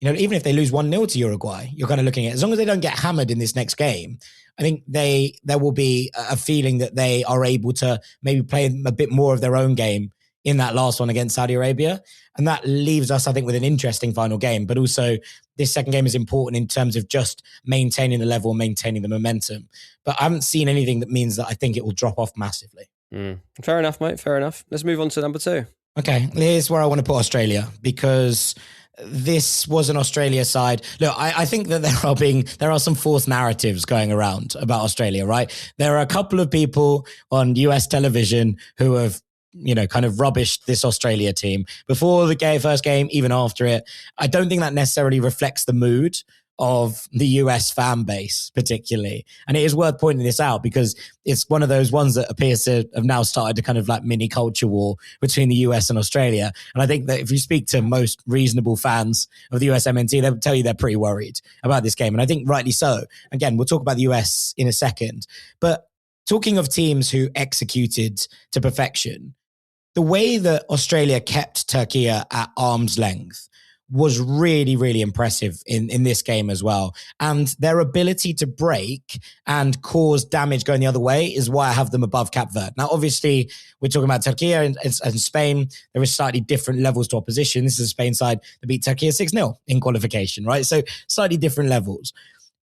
even if they lose 1-0 to Uruguay, you're kind of looking at, as long as they don't get hammered in this next game, I think there will be a feeling that they are able to maybe play a bit more of their own game in that last one against Saudi Arabia. And that leaves us, I think, with an interesting final game. But also, this second game is important in terms of just maintaining the level and maintaining the momentum. But I haven't seen anything that means that I think it will drop off massively. Fair enough, mate. Fair enough. Let's move on to number 2. Okay, here's where I want to put Australia, because this was an Australia side. Look, I think that there are some false narratives going around about Australia, right? There are a couple of people on US television who have kind of rubbished this Australia team before the first game, even after it. I don't think that necessarily reflects the mood of the US fan base particularly. And it is worth pointing this out because it's one of those ones that appears to have now started to kind of like mini culture war between the US and Australia. And I think that if you speak to most reasonable fans of the USMNT, they'll tell you they're pretty worried about this game. And I think rightly so. Again, we'll talk about the US in a second. But talking of teams who executed to perfection, the way that Australia kept Turkey at arm's length was really, really impressive in this game as well. And their ability to break and cause damage going the other way is why I have them above Cape Verde. Now, obviously, we're talking about Turkey and Spain. There is slightly different levels to opposition. This is a Spain side that beat Turkey 6-0 in qualification, right? So slightly different levels.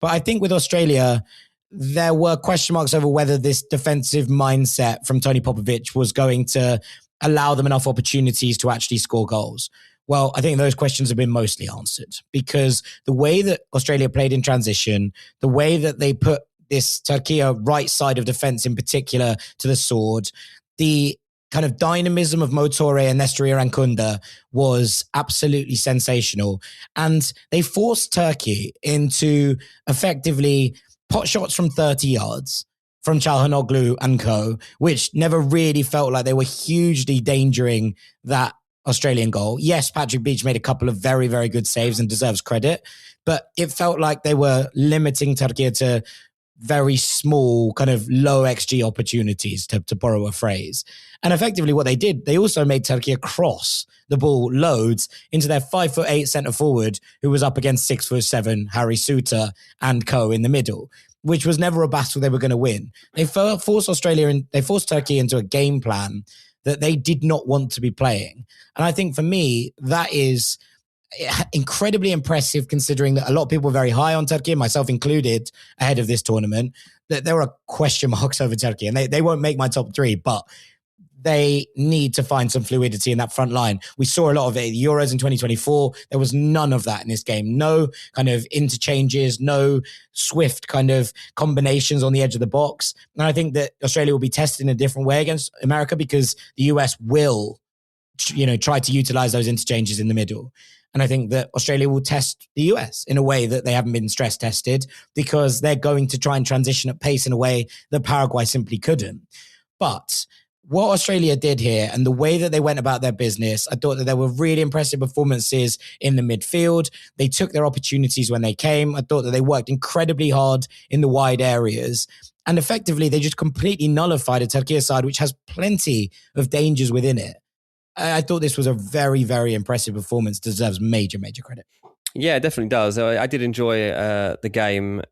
But I think with Australia, there were question marks over whether this defensive mindset from Tony Popovic was going to allow them enough opportunities to actually score goals. Well, I think those questions have been mostly answered because the way that Australia played in transition, the way that they put this Turkey right side of defense in particular to the sword, the kind of dynamism of Motore and Nestor Irankunda was absolutely sensational. And they forced Turkey into effectively pot shots from 30 yards from Çalhanoğlu and co, which never really felt like they were hugely endangering that Australian goal. Yes, Patrick Beach made a couple of very, very good saves and deserves credit, but it felt like they were limiting Turkey to very small, kind of low XG opportunities, to borrow a phrase. And effectively what they did, they also made Turkey cross the ball loads into their 5'8" centre forward, who was up against 6'7" Harry Suter and co in the middle, which was never a battle they were going to win. They forced Turkey into a game plan that they did not want to be playing. And I think for me, that is incredibly impressive considering that a lot of people were very high on Turkey, myself included, ahead of this tournament, that there are question marks over Turkey. And they won't make my top 3, but they need to find some fluidity in that front line. We saw a lot of it at the Euros in 2024. There was none of that in this game. No kind of interchanges, no swift kind of combinations on the edge of the box. And I think that Australia will be tested in a different way against America because the US will, try to utilize those interchanges in the middle. And I think that Australia will test the US in a way that they haven't been stress tested because they're going to try and transition at pace in a way that Paraguay simply couldn't. But what Australia did here and the way that they went about their business, I thought that there were really impressive performances in the midfield. They took their opportunities when they came. I thought that they worked incredibly hard in the wide areas. And effectively, they just completely nullified a Turkey side, which has plenty of dangers within it. I thought this was a very, very impressive performance. Deserves major, major credit. Yeah, it definitely does. I did enjoy the game.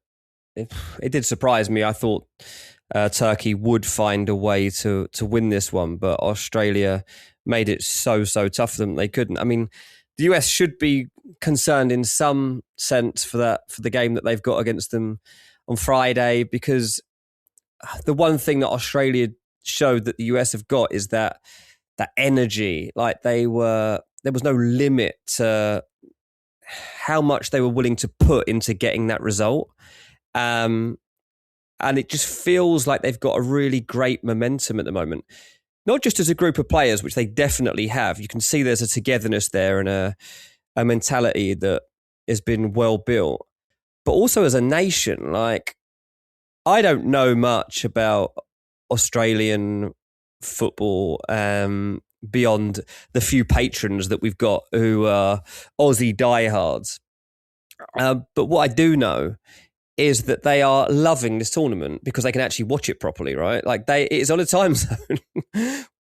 It did surprise me. I thought Turkey would find a way to win this one, but Australia made it so tough for them they couldn't. I mean, the US should be concerned in some sense for the game that they've got against them on Friday, because the one thing that Australia showed that the US have got is that energy. Like there was no limit to how much they were willing to put into getting that result. And it just feels like they've got a really great momentum at the moment. Not just as a group of players, which they definitely have. You can see there's a togetherness there and a mentality that has been well built. But also as a nation, like, I don't know much about Australian football, beyond the few patrons that we've got who are Aussie diehards. But what I do know is that they are loving this tournament because they can actually watch it properly, right? Like it is on a time zone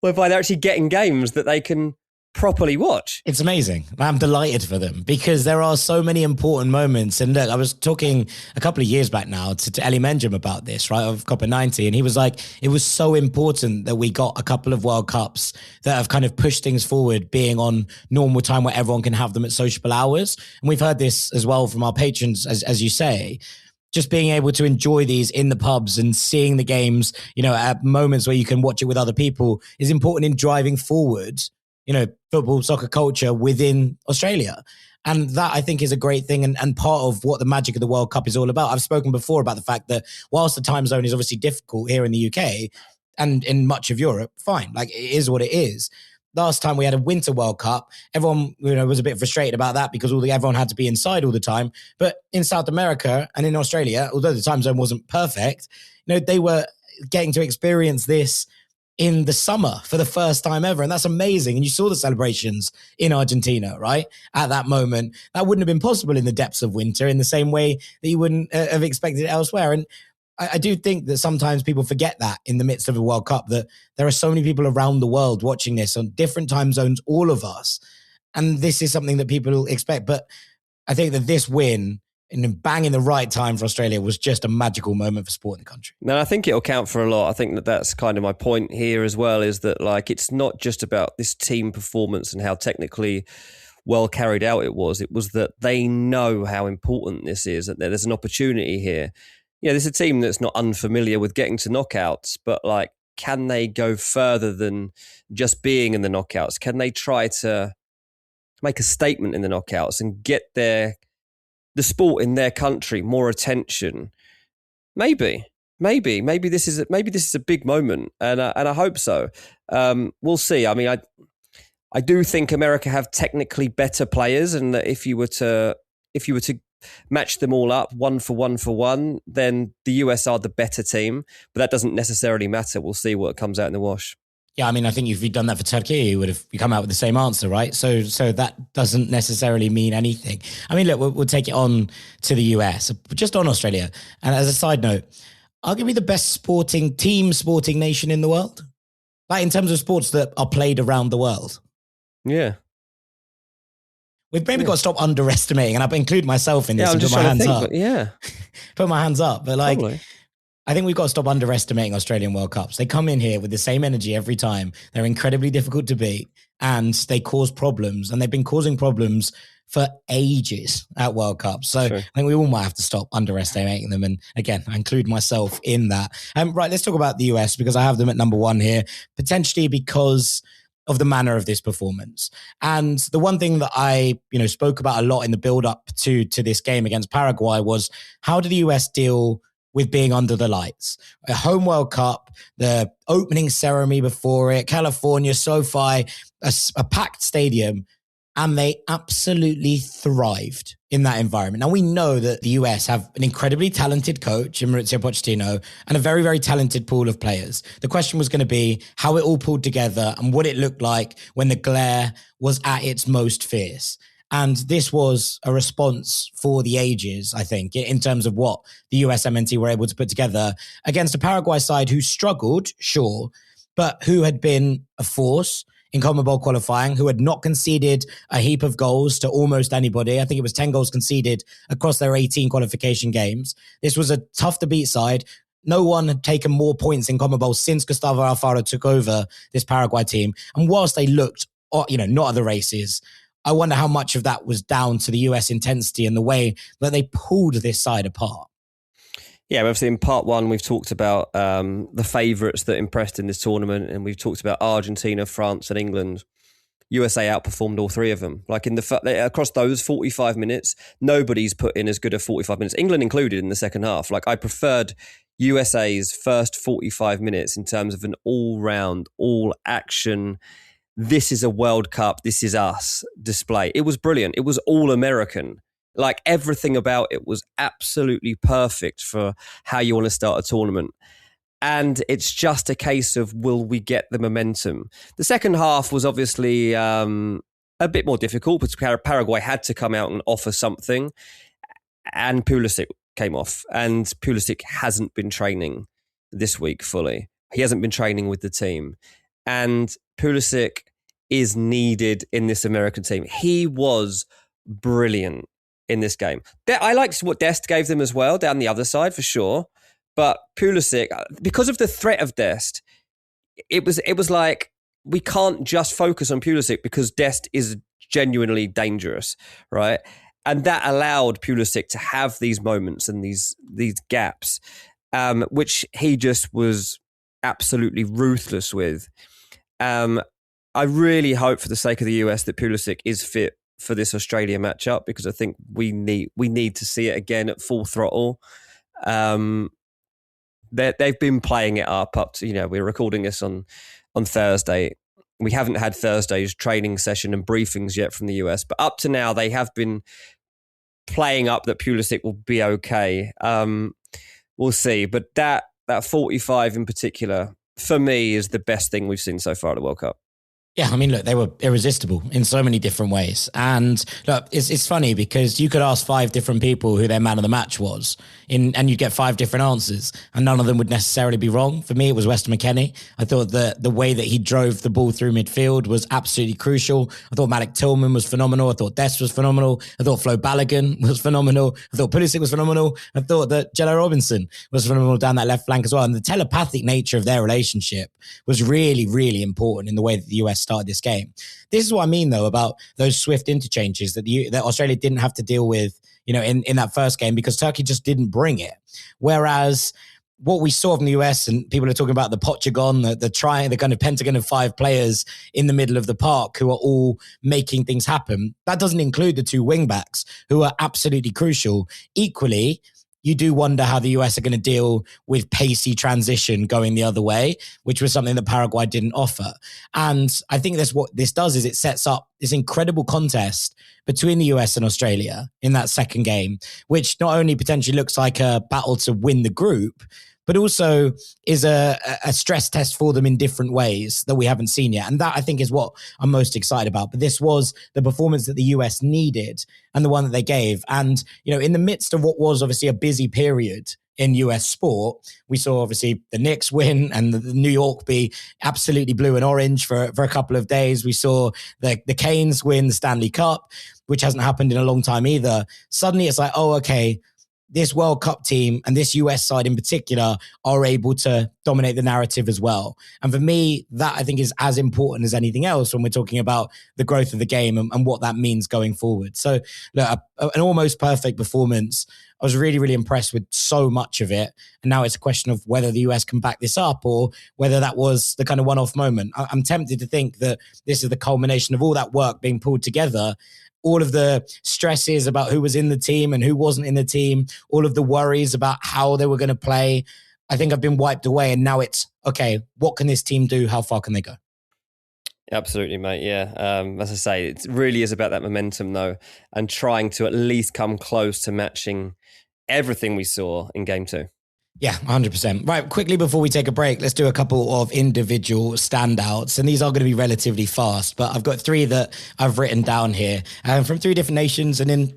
whereby they're actually getting games that they can properly watch. It's amazing. I'm delighted for them because there are so many important moments. And look, I was talking a couple of years back now to Ellie Menjum about this, right, of Copa 90. And he was like, it was so important that we got a couple of World Cups that have kind of pushed things forward, being on normal time where everyone can have them at sociable hours. And we've heard this as well from our patrons, as you say. Just being able to enjoy these in the pubs and seeing the games, at moments where you can watch it with other people is important in driving forward, football, soccer culture within Australia. And that, I think, is a great thing and part of what the magic of the World Cup is all about. I've spoken before about the fact that whilst the time zone is obviously difficult here in the UK and in much of Europe, fine, like it is what it is. Last time we had a Winter World Cup, everyone was a bit frustrated about that because everyone had to be inside all the time. But in South America and in Australia, although the time zone wasn't perfect, they were getting to experience this in the summer for the first time ever. And that's amazing. And you saw the celebrations in Argentina, right? At that moment, that wouldn't have been possible in the depths of winter in the same way that you wouldn't have expected it elsewhere. And I do think that sometimes people forget that in the midst of a World Cup, that there are so many people around the world watching this on different time zones, all of us. And this is something that people expect. But I think that this win and bang in the right time for Australia was just a magical moment for sport in the country. And I think it'll count for a lot. I think that that's kind of my point here as well, is that like it's not just about this team performance and how technically well carried out it was. It was that they know how important this is, that there's an opportunity here. This is a team that's not unfamiliar with getting to knockouts, but like, can they go further than just being in the knockouts? Can they try to make a statement in the knockouts and get the sport in their country more attention? Maybe this is a big moment, and I hope so. We'll see. I mean, I do think America have technically better players, and that if you were to match them all up one for one, then the US are the better team. But that doesn't necessarily matter. We'll see what comes out in the wash. Yeah, I mean, I think if you'd done that for Turkey, you come out with the same answer, right? So that doesn't necessarily mean anything. I mean, look, we'll take it on to the US, just on Australia. And as a side note, arguably the best sporting nation in the world, like in terms of sports that are played around the world. Yeah. We've maybe got to stop underestimating, and I've included myself in this and put my hands up. Put my hands up. But like, probably. I think we've got to stop underestimating Australian World Cups. They come in here with the same energy every time. They're incredibly difficult to beat and they cause problems, and they've been causing problems for ages at World Cups. So I think we all might have to stop underestimating them. And again, I include myself in that. Right, let's talk about the US because I have them at number one here, potentially because of the manner of this performance. And the one thing that I, spoke about a lot in the build up to this game against Paraguay was, how did the US deal with being under the lights? A home World Cup, the opening ceremony before it, California, SoFi, a packed stadium, and they absolutely thrived in that environment. Now, we know that the US have an incredibly talented coach in Mauricio Pochettino and a very, very talented pool of players. The question was going to be how it all pulled together and what it looked like when the glare was at its most fierce. And this was a response for the ages, I think, in terms of what the USMNT were able to put together against a Paraguay side who struggled, sure, but who had been a force in CONMEBOL qualifying, who had not conceded a heap of goals to almost anybody. I think it was 10 goals conceded across their 18 qualification games. This was a tough to beat side. No one had taken more points in CONMEBOL since Gustavo Alfaro took over this Paraguay team. And whilst they looked, not at the races, I wonder how much of that was down to the US intensity and the way that they pulled this side apart. Yeah, obviously in part one, we've talked about the favourites that impressed in this tournament, and we've talked about Argentina, France and England. USA outperformed all three of them. Like across those 45 minutes, nobody's put in as good a 45 minutes, England included in the second half. Like I preferred USA's first 45 minutes in terms of an all-round, all-action, this is a World Cup, this is us display. It was brilliant. It was all American. Like everything about it was absolutely perfect for how you want to start a tournament. And it's just a case of, will we get the momentum? The second half was obviously a bit more difficult because Paraguay had to come out and offer something. And Pulisic came off. And Pulisic hasn't been training this week fully. He hasn't been training with the team. And Pulisic is needed in this American team. He was brilliant in this game. I liked what Dest gave them as well, down the other side for sure. But Pulisic, because of the threat of Dest, it was like, we can't just focus on Pulisic because Dest is genuinely dangerous, right? And that allowed Pulisic to have these moments and these gaps, which he just was absolutely ruthless with. I really hope, for the sake of the US, that Pulisic is fit for this Australia matchup, because I think we need to see it again at full throttle. They've been playing it up to, we're recording this on Thursday. We haven't had Thursday's training session and briefings yet from the US, but up to now they have been playing up that Pulisic will be okay. We'll see. But that 45 in particular, for me, is the best thing we've seen so far at the World Cup. Yeah, I mean, look, they were irresistible in so many different ways. And look, it's funny because you could ask 5 different people who their man of the match was, and you'd get 5 different answers, and none of them would necessarily be wrong. For me, it was Weston McKennie. I thought that the way that he drove the ball through midfield was absolutely crucial. I thought Malik Tillman was phenomenal. I thought Dest was phenomenal. I thought Flo Balogun was phenomenal. I thought Pulisic was phenomenal. I thought that Jello Robinson was phenomenal down that left flank as well. And the telepathic nature of their relationship was really, really important in the way that the US started this game. This is what I mean, though, about those swift interchanges that Australia didn't have to deal with, in that first game, because Turkey just didn't bring it. Whereas what we saw from the US, and people are talking about the Pochagon, the kind of pentagon of 5 players in the middle of the park who are all making things happen. That doesn't include the 2 wing backs who are absolutely crucial. Equally, you do wonder how the US are going to deal with pacey transition going the other way, which was something that Paraguay didn't offer. And I think that's what this does, is it sets up this incredible contest between the US and Australia in that second game, which not only potentially looks like a battle to win the group, but also is a stress test for them in different ways that we haven't seen yet. And that, I think, is what I'm most excited about. But this was the performance that the US needed and the one that they gave. And, in the midst of what was obviously a busy period in US sport, we saw obviously the Knicks win and the New York be absolutely blue and orange for a couple of days. We saw the Canes win the Stanley Cup, which hasn't happened in a long time either. Suddenly it's like, oh, okay, this World Cup team and this US side in particular are able to dominate the narrative as well. And for me, that I think is as important as anything else when we're talking about the growth of the game and what that means going forward. So look, an almost perfect performance. I was really, really impressed with so much of it. And now it's a question of whether the US can back this up or whether that was the kind of one-off moment. I'm tempted to think that this is the culmination of all that work being pulled together, all of the stresses about who was in the team and who wasn't in the team, all of the worries about how they were going to play, I think have been wiped away. And now it's, okay, what can this team do? How far can they go? Absolutely, mate. Yeah. As I say, it really is about that momentum, though, and trying to at least come close to matching everything we saw in game 2. Yeah, 100%. Right, quickly before we take a break, let's do a couple of individual standouts. And these are going to be relatively fast, but I've got 3 that I've written down here from 3 different nations and in,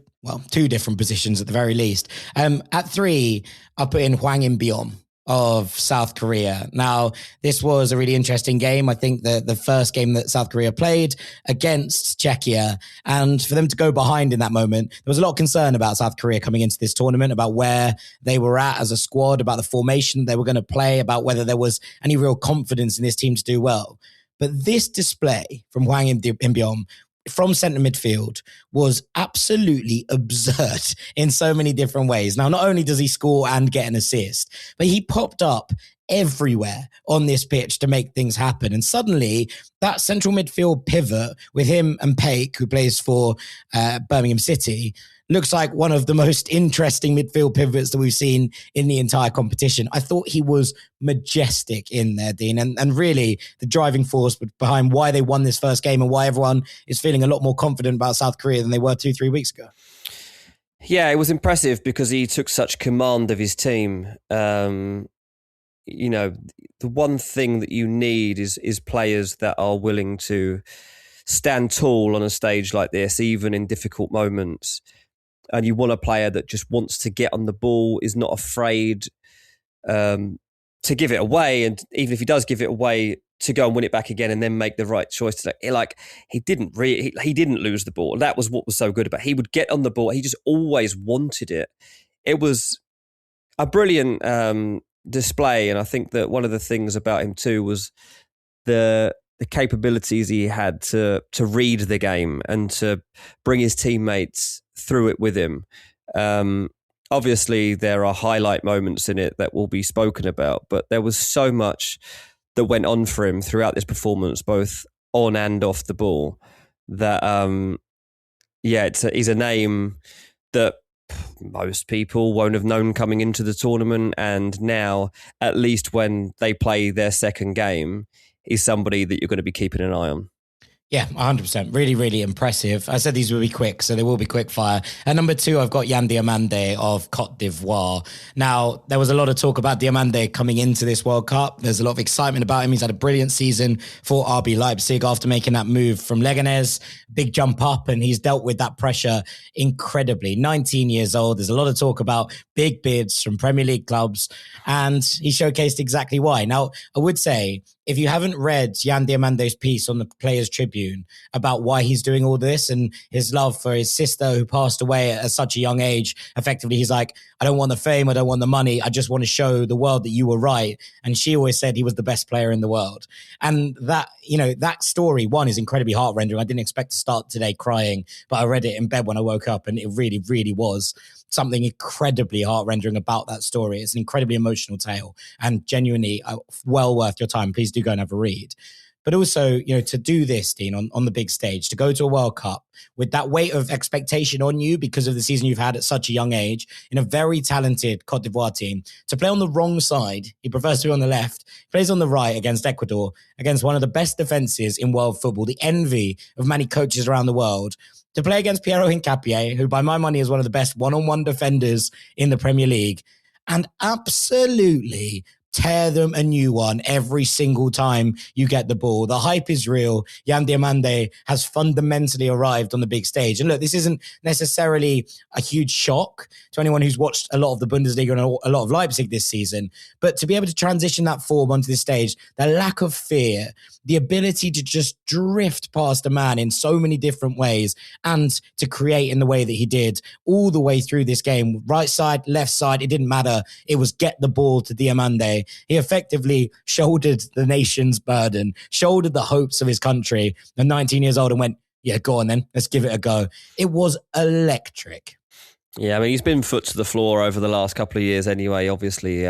2 different positions at the very least. At 3, I put in Hwang In-beom of South Korea. Now, this was a really interesting game. I think the first game that South Korea played against Czechia, and for them to go behind in that moment, there was a lot of concern about South Korea coming into this tournament, about where they were at as a squad, about the formation they were going to play, about whether there was any real confidence in this team to do well. But this display from Hwang In-beom from centre midfield was absolutely absurd in so many different ways. Now, not only does he score and get an assist, but he popped up everywhere on this pitch to make things happen. And suddenly that central midfield pivot with him and Paik, who plays for Birmingham City, looks like one of the most interesting midfield pivots that we've seen in the entire competition. I thought he was majestic in there, Dean, and really the driving force behind why they won this first game and why everyone is feeling a lot more confident about South Korea than they were 2-3 weeks ago. Yeah, it was impressive because he took such command of his team. the one thing that you need is players that are willing to stand tall on a stage like this, even in difficult moments. And you want a player that just wants to get on the ball, is not afraid to give it away, and even if he does give it away, to go and win it back again and then make the right choice. He didn't lose the ball. That was what was so good about it. He would get on the ball. He just always wanted it. It was a brilliant display, and I think that one of the things about him too was the capabilities he had to read the game and to bring his teammates through it with him. Obviously, there are highlight moments in it that will be spoken about, but there was so much that went on for him throughout this performance, both on and off the ball, that, he's a name that most people won't have known coming into the tournament. And now, at least when they play their second game, he's somebody that you're going to be keeping an eye on. Yeah, 100%. Really, really impressive. I said these will be quick, so they will be quick fire. At number 2, I've got Yan Diomande of Cote d'Ivoire. Now, there was a lot of talk about Diomande coming into this World Cup. There's a lot of excitement about him. He's had a brilliant season for RB Leipzig after making that move from Leganes. Big jump up, and he's dealt with that pressure incredibly. 19 years old. There's a lot of talk about big bids from Premier League clubs, and he showcased exactly why. Now, I would say, if you haven't read Yan Diomande's piece on the Players Tribune about why he's doing all this and his love for his sister who passed away at such a young age, effectively he's like, I don't want the fame, I don't want the money, I just want to show the world that you were right. And she always said he was the best player in the world. And that, that story, one, is incredibly heart-rendering. I didn't expect to start today crying, but I read it in bed when I woke up, and it really, really was something incredibly heart-rendering about that story. It's an incredibly emotional tale and genuinely well worth your time. Please do go and have a read. But also, to do this, Dean, on the big stage, to go to a World Cup with that weight of expectation on you because of the season you've had at such a young age, in a very talented Cote d'Ivoire team, to play on the wrong side, he prefers to be on the left, plays on the right against Ecuador, against one of the best defenses in world football, the envy of many coaches around the world, to play against Piero Hincapié, who by my money is one of the best one-on-one defenders in the Premier League, and absolutely tear them a new one every single time you get the ball. The hype is real. Yan Diomande has fundamentally arrived on the big stage. And look, this isn't necessarily a huge shock to anyone who's watched a lot of the Bundesliga and a lot of Leipzig this season, but to be able to transition that form onto this stage, the lack of fear, the ability to just drift past a man in so many different ways and to create in the way that he did all the way through this game, right side, left side, it didn't matter. It was get the ball to Diomande. He effectively shouldered the nation's burden, shouldered the hopes of his country at 19 years old and went, yeah, go on then, let's give it a go. It was electric. Yeah, I mean, he's been foot to the floor over the last couple of years anyway, obviously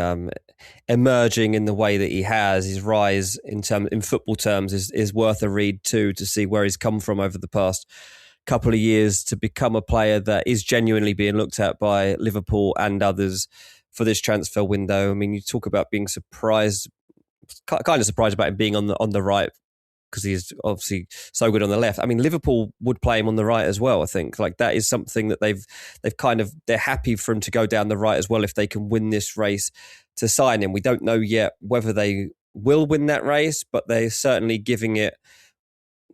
emerging in the way that he has. His rise in football terms is worth a read too, to see where he's come from over the past couple of years to become a player that is genuinely being looked at by Liverpool and others for this transfer window. I mean, you talk about being surprised, kind of surprised about him being on the right, because he's obviously so good on the left. I mean, Liverpool would play him on the right as well, I think. Like, that is something that they're happy for him to go down the right as well if they can win this race to sign him. We don't know yet whether they will win that race, but they're certainly giving it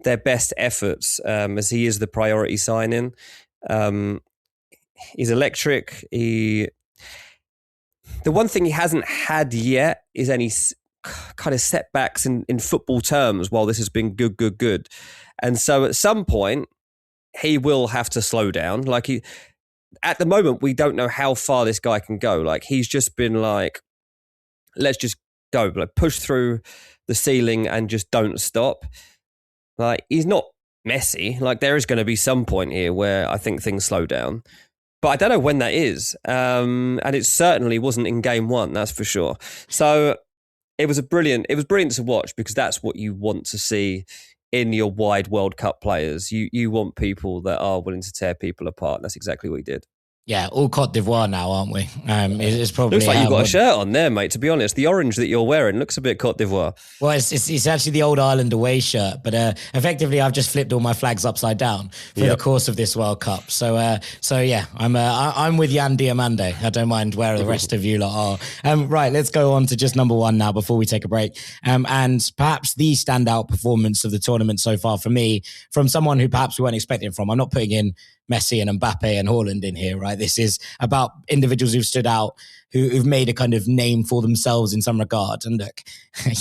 their best efforts, as he is the priority signing. He's electric. The one thing he hasn't had yet is any kind of setbacks in football terms while this has been good. And so at some point, he will have to slow down. At the moment, we don't know how far this guy can go. Like, he's just been like, let's just go, like, push through the ceiling and just don't stop. Like, he's not Messi. Like, there is going to be some point here where I think things slow down. But I don't know when that is. And it certainly wasn't in game one, that's for sure. So it was brilliant to watch, because that's what you want to see in your wide World Cup players. You want people that are willing to tear people apart. That's exactly what he did. Yeah, all Cote d'Ivoire now, aren't we? It's probably Looks like you've got a shirt on there, mate, to be honest. The orange that you're wearing looks a bit Cote d'Ivoire. Well, it's actually the old Ireland away shirt, but effectively I've just flipped all my flags upside down for the course of this World Cup. So yeah, I'm with Yan Diamande. I don't mind where the rest of you lot are. Right, let's go on to just number one now before we take a break. And perhaps the standout performance of the tournament so far for me, from someone who perhaps we weren't expecting from. I'm not putting in Messi and Mbappe and Haaland in here, right? This is about individuals who've stood out, who've made a kind of name for themselves in some regard. And look,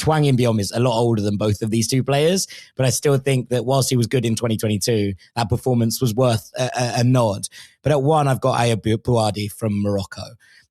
Hwang In-beom is a lot older than both of these two players, but I still think that whilst he was good in 2022, that performance was worth a nod. But at one, I've got Ayab Bouadi from Morocco.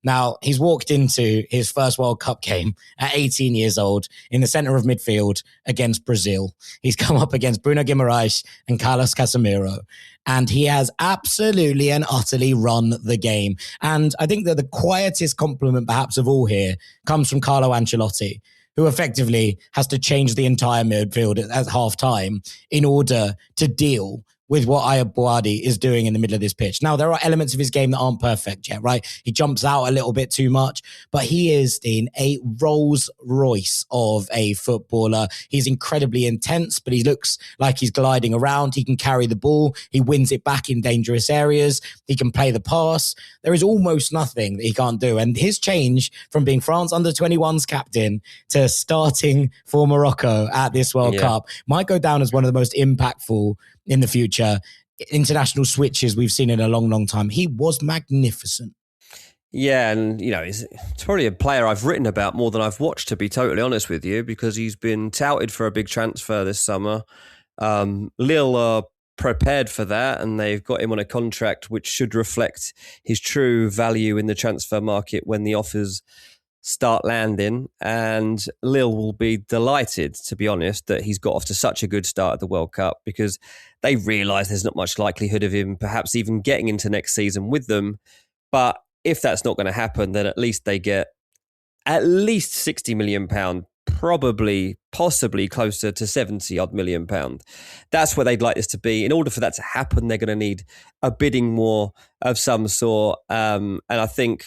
Now, he's walked into his first World Cup game at 18 years old in the center of midfield against Brazil. He's come up against Bruno Guimaraes and Carlos Casemiro, and he has absolutely and utterly run the game. And I think that the quietest compliment perhaps of all here comes from Carlo Ancelotti, who effectively has to change the entire midfield at half-time in order to deal with what Ayab Bouadi is doing in the middle of this pitch. Now, there are elements of his game that aren't perfect yet, right? He jumps out a little bit too much, but he is in a Rolls Royce of a footballer. He's incredibly intense, but he looks like he's gliding around. He can carry the ball. He wins it back in dangerous areas. He can play the pass. There is almost nothing that he can't do. And his change from being France under-21's captain to starting for Morocco at this World Cup might go down as one of the most impactful in the future international switches we've seen in a long, long time. He was magnificent. Yeah, and it's probably a player I've written about more than I've watched, to be totally honest with you, because he's been touted for a big transfer this summer. Lille are prepared for that, and they've got him on a contract which should reflect his true value in the transfer market when the offers start landing, and Lille will be delighted, to be honest, that he's got off to such a good start at the World Cup, because they realise there's not much likelihood of him perhaps even getting into next season with them. But if that's not going to happen, then at least they get at least £60 million, probably, possibly closer to 70 odd million pound. That's where they'd like this to be. In order for that to happen, they're going to need a bidding war of some sort. And I think,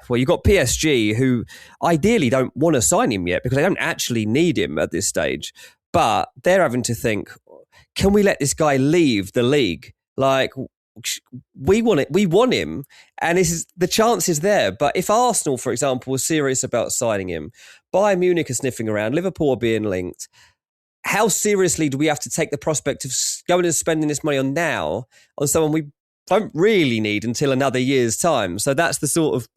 well, you've got PSG, who ideally don't want to sign him yet because they don't actually need him at this stage. But they're having to think, can we let this guy leave the league? Like, we want him, and the chance is there. But if Arsenal, for example, was serious about signing him, Bayern Munich are sniffing around, Liverpool are being linked, how seriously do we have to take the prospect of going and spending this money on someone we don't really need until another year's time? So that's the sort of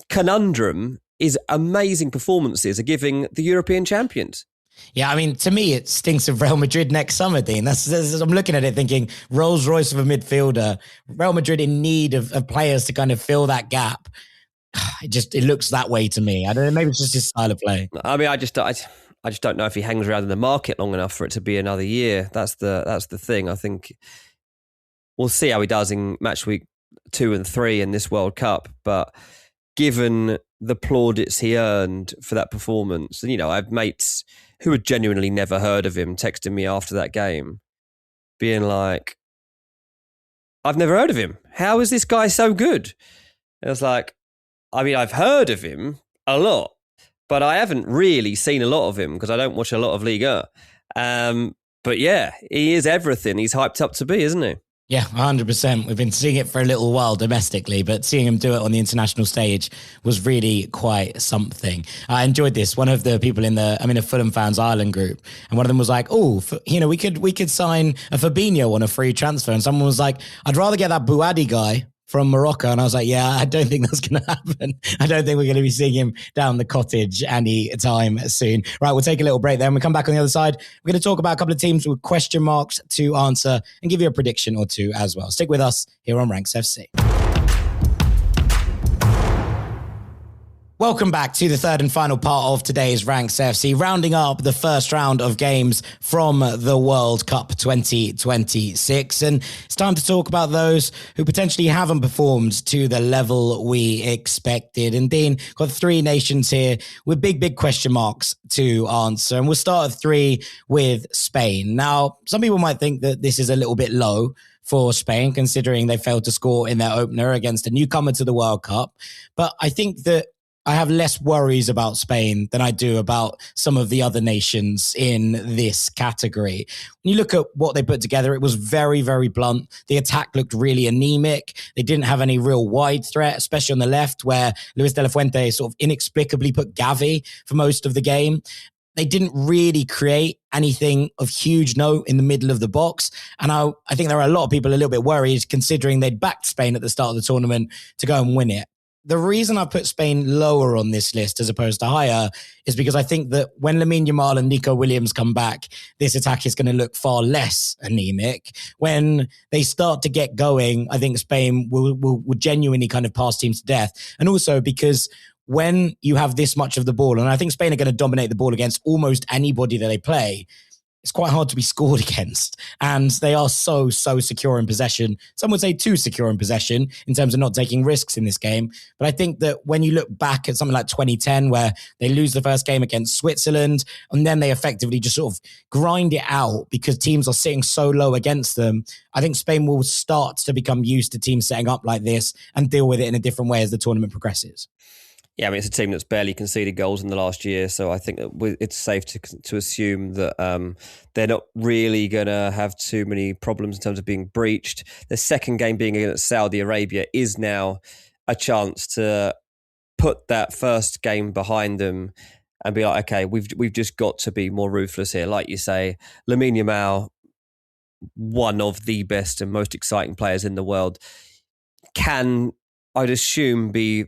conundrum is amazing performances are giving the European champions. Yeah, I mean, to me, it stinks of Real Madrid next summer, Dean. I'm looking at it thinking Rolls Royce of a midfielder, Real Madrid in need of players to kind of fill that gap. It looks that way to me. I don't know, maybe it's just his style of play. I mean, I just don't know if he hangs around in the market long enough for it to be another year. That's the thing. I think we'll see how he does in match week 2 and 3 in this World Cup, but given the plaudits he earned for that performance, and I have mates who had genuinely never heard of him texting me after that game, being like, I've never heard of him. How is this guy so good? And I was like, I mean, I've heard of him a lot, but I haven't really seen a lot of him because I don't watch a lot of Liga. But yeah, he is everything he's hyped up to be, isn't he? Yeah, 100%. We've been seeing it for a little while domestically, but seeing him do it on the international stage was really quite something. I enjoyed this. One of the people in a Fulham fans Ireland group, and one of them was like, we could sign a Fabinho on a free transfer. And someone was like, I'd rather get that Bouadi guy from Morocco. And I was like, yeah, I don't think that's going to happen. I don't think we're going to be seeing him down the cottage any time soon. Right, we'll take a little break there. When we come back on the other side, we're going to talk about a couple of teams with question marks to answer and give you a prediction or two as well. Stick with us here on Ranks FC. Welcome back to the third and final part of today's Ranks FC, rounding up the first round of games from the World Cup 2026. And it's time to talk about those who potentially haven't performed to the level we expected. And Dean, got 3 nations here with big question marks to answer. And we'll start at 3 with Spain. Now, some people might think that this is a little bit low for Spain, considering they failed to score in their opener against a newcomer to the World Cup. But I think that I have less worries about Spain than I do about some of the other nations in this category. When you look at what they put together, it was very, very blunt. The attack looked really anemic. They didn't have any real wide threat, especially on the left, where Luis de la Fuente sort of inexplicably put Gavi for most of the game. They didn't really create anything of huge note in the middle of the box. And I think there are a lot of people a little bit worried, considering they'd backed Spain at the start of the tournament to go and win it. The reason I put Spain lower on this list as opposed to higher is because I think that when Lamine Yamal and Nico Williams come back, this attack is going to look far less anemic. When they start to get going, I think Spain will genuinely kind of pass teams to death. And also because when you have this much of the ball, and I think Spain are going to dominate the ball against almost anybody that they play, it's quite hard to be scored against. And they are so secure in possession. Some would say too secure in possession in terms of not taking risks in this game. But I think that when you look back at something like 2010, where they lose the first game against Switzerland, and then they effectively just sort of grind it out because teams are sitting so low against them, I think Spain will start to become used to teams setting up like this and deal with it in a different way as the tournament progresses. Yeah, I mean, it's a team that's barely conceded goals in the last year, so I think that it's safe to assume that they're not really going to have too many problems in terms of being breached. The second game being against Saudi Arabia is now a chance to put that first game behind them and be like, okay, we've just got to be more ruthless here. Like you say, Lamine Yamal, one of the best and most exciting players in the world, can, I'd assume, be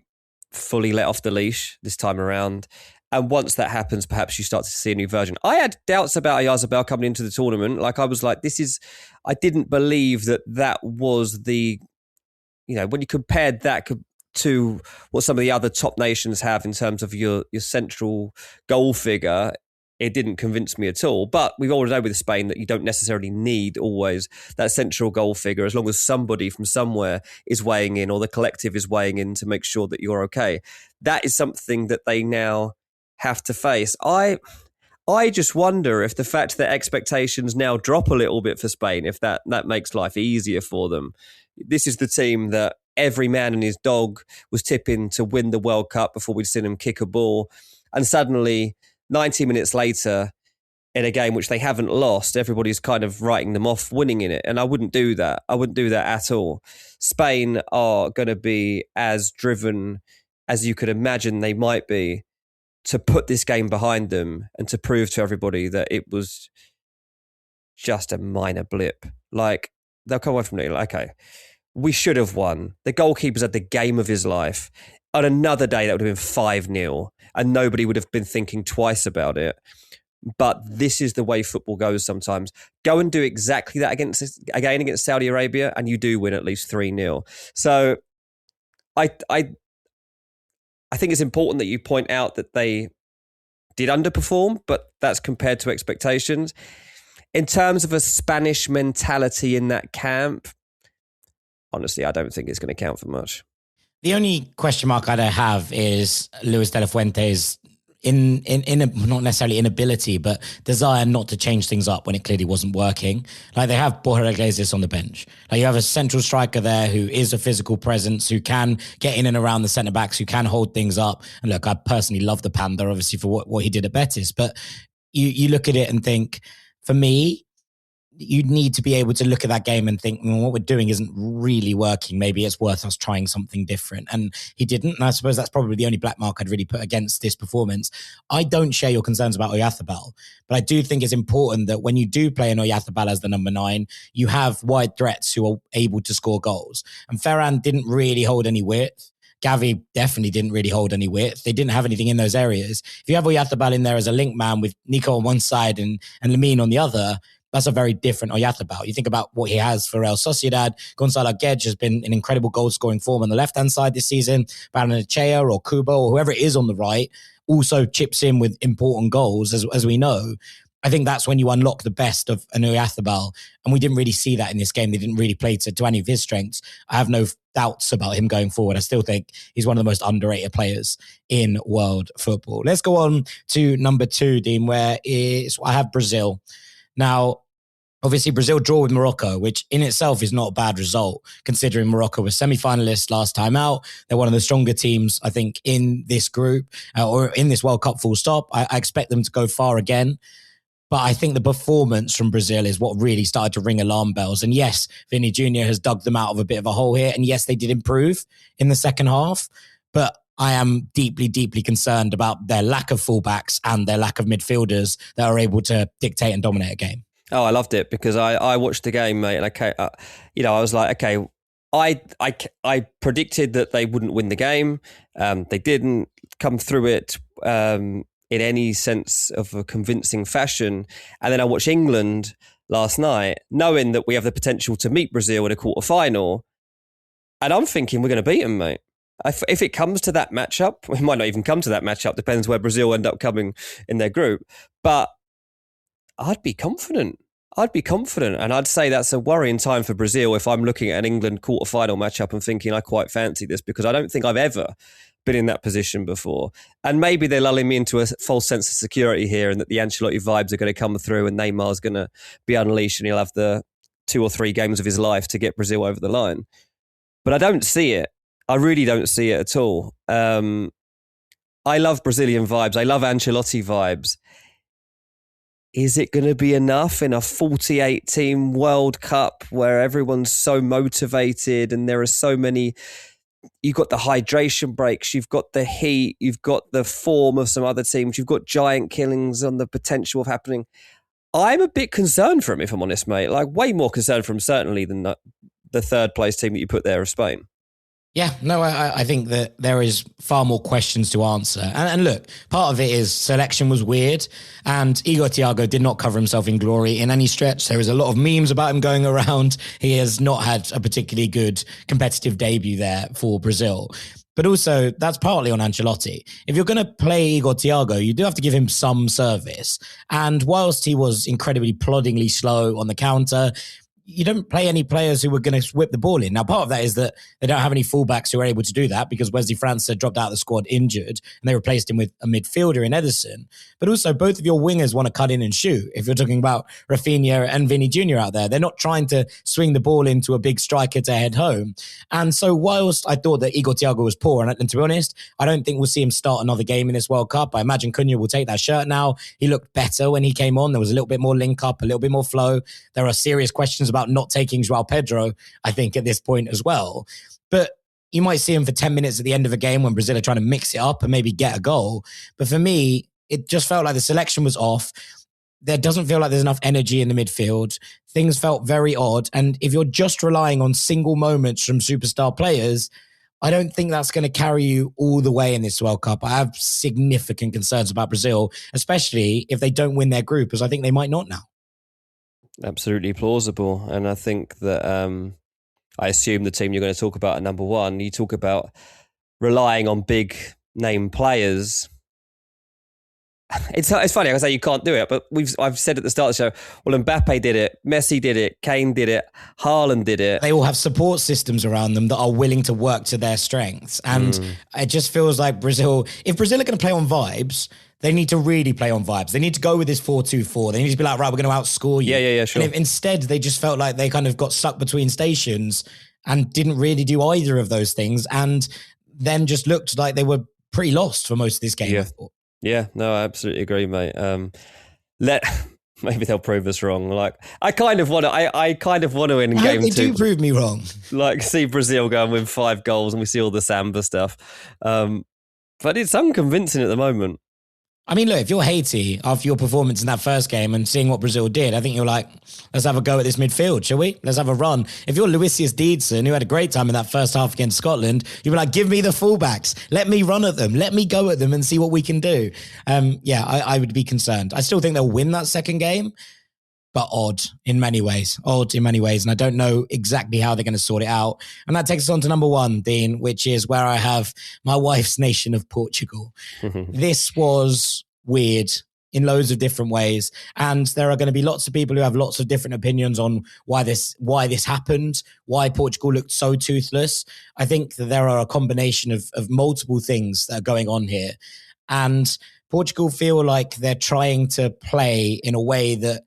fully let off the leash this time around. And once that happens, perhaps you start to see a new version. I had doubts about Oyarzabal coming into the tournament. Like, I was like, I didn't believe that was the, when you compared that to what some of the other top nations have in terms of your central goal figure, it didn't convince me at all. But we've already know with Spain that you don't necessarily need always that central goal figure, as long as somebody from somewhere is weighing in or the collective is weighing in to make sure that you're okay. That is something that they now have to face. I just wonder if the fact that expectations now drop a little bit for Spain, if that makes life easier for them. This is the team that every man and his dog was tipping to win the World Cup before we'd seen them kick a ball. And suddenly, 90 minutes later, in a game which they haven't lost, everybody's kind of writing them off winning in it. And I wouldn't do that. I wouldn't do that at all. Spain are going to be as driven as you could imagine they might be to put this game behind them and to prove to everybody that it was just a minor blip. Like, they'll come away from it like, okay, we should have won. The goalkeeper's had the game of his life. On another day, that would have been 5-0 and nobody would have been thinking twice about it. But this is the way football goes sometimes. Go and do exactly that against Saudi Arabia and you do win at least 3-0. So I think it's important that you point out that they did underperform, but that's compared to expectations. In terms of a Spanish mentality in that camp, honestly, I don't think it's going to count for much. The only question mark I'd have is Luis de la Fuente's not necessarily inability, but desire not to change things up when it clearly wasn't working. Like, they have Borja Iglesias on the bench. Like, you have a central striker there who is a physical presence, who can get in and around the centre backs, who can hold things up. And look, I personally love the Panda, obviously, for what he did at Betis. But you look at it and think, for me, you need to be able to look at that game and think, what we're doing isn't really working. Maybe it's worth us trying something different. And he didn't. And I suppose that's probably the only black mark I'd really put against this performance. I don't share your concerns about Oyarzabal, but I do think it's important that when you do play an Oyarzabal as the number 9, you have wide threats who are able to score goals. And Ferran didn't really hold any width. Gavi definitely didn't really hold any width. They didn't have anything in those areas. If you have Oyarzabal in there as a link man with Nico on one side and Lamine on the other, that's a very different Oyarzabal. You think about what he has for Real Sociedad. Gonzalo Guedes has been an incredible goal-scoring form on the left-hand side this season. Barrenechea or Kubo or whoever it is on the right also chips in with important goals, as we know. I think that's when you unlock the best of an Oyarzabal. And we didn't really see that in this game. They didn't really play to any of his strengths. I have no doubts about him going forward. I still think he's one of the most underrated players in world football. Let's go on to number 2, Dean, where I have Brazil. Now, Obviously, Brazil draw with Morocco, which in itself is not a bad result, considering Morocco was semi-finalists last time out. They're one of the stronger teams, I think, in this group or in this World Cup full stop. I expect them to go far again. But I think the performance from Brazil is what really started to ring alarm bells. And yes, Vini Jr. has dug them out of a bit of a hole here. And yes, they did improve in the second half. But I am deeply, deeply concerned about their lack of fullbacks and their lack of midfielders that are able to dictate and dominate a game. Oh, I loved it because I watched the game, mate, and I was like, okay, I predicted that they wouldn't win the game. They didn't come through it in any sense of a convincing fashion. And then I watched England last night, knowing that we have the potential to meet Brazil in a quarterfinal, and I'm thinking we're going to beat them, mate. If it comes to that matchup, we might not even come to that matchup. Depends where Brazil end up coming in their group, but I'd be confident. And I'd say that's a worrying time for Brazil if I'm looking at an England quarterfinal matchup and thinking I quite fancy this, because I don't think I've ever been in that position before. And maybe they're lulling me into a false sense of security here, and that the Ancelotti vibes are going to come through and Neymar's going to be unleashed and he'll have the 2 or 3 games of his life to get Brazil over the line. But I don't see it. I really don't see it at all. I love Brazilian vibes. I love Ancelotti vibes. Is it going to be enough in a 48-team World Cup where everyone's so motivated and there are so many... You've got the hydration breaks, you've got the heat, you've got the form of some other teams, you've got giant killings on the potential of happening. I'm a bit concerned for him, if I'm honest, mate. Like, way more concerned for him, certainly, than the third place team that you put there of Spain. Yeah, no, I think that there is far more questions to answer. And look, part of it is selection was weird, and Igor Thiago did not cover himself in glory in any stretch. There is a lot of memes about him going around. He has not had a particularly good competitive debut there for Brazil. But also, that's partly on Ancelotti. If you're going to play Igor Thiago, you do have to give him some service. And whilst he was incredibly ploddingly slow on the counter, you don't play any players who were going to whip the ball in. Now, part of that is that they don't have any fullbacks who are able to do that, because Wesley França dropped out of the squad injured and they replaced him with a midfielder in Ederson. But also, both of your wingers want to cut in and shoot. If you're talking about Rafinha and Vini Jr. out there, they're not trying to swing the ball into a big striker to head home. And so whilst I thought that Igor Thiago was poor, and to be honest, I don't think we'll see him start another game in this World Cup. I imagine Cunha will take that shirt now. He looked better when he came on. There was a little bit more link up, a little bit more flow. There are serious questions about not taking João Pedro, I think, at this point as well. But you might see him for 10 minutes at the end of a game when Brazil are trying to mix it up and maybe get a goal. But for me, it just felt like the selection was off. There doesn't feel like there's enough energy in the midfield. Things felt very odd. And if you're just relying on single moments from superstar players, I don't think that's going to carry you all the way in this World Cup. I have significant concerns about Brazil, especially if they don't win their group, as I think they might not now. Absolutely plausible. And I think that I assume the team you're going to talk about at number one, you talk about relying on big name players. It's funny, I can say you can't do it, but I've said at the start of the show, well, Mbappe did it, Messi did it, Kane did it, Haaland did it. They all have support systems around them that are willing to work to their strengths. And it just feels like Brazil, if Brazil are going to play on vibes, they need to really play on vibes. They need to go with this 4-2-4. They need to be like, right, we're going to outscore you. Yeah, sure. And if instead they just felt like they kind of got stuck between stations and didn't really do either of those things, and then just looked like they were pretty lost for most of this game. Yeah, no, I absolutely agree, mate. Maybe they'll prove us wrong. Like, I kind of want to in game 2. They do prove me wrong. Like, see Brazil go and win 5 goals, and we see all the Samba stuff. But it's unconvincing at the moment. I mean, look, if you're Haiti after your performance in that first game and seeing what Brazil did, I think you're like, let's have a go at this midfield, shall we? Let's have a run. If you're Luisius Deedson, who had a great time in that first half against Scotland, you'd be like, give me the fullbacks. Let me run at them. Let me go at them and see what we can do. I would be concerned. I still think they'll win that second game, but odd in many ways. And I don't know exactly how they're going to sort it out. And that takes us on to number one, Dean, which is where I have my wife's nation of Portugal. This was weird in loads of different ways. And there are going to be lots of people who have lots of different opinions on why this happened, why Portugal looked so toothless. I think that there are a combination of multiple things that are going on here. And Portugal feel like they're trying to play in a way that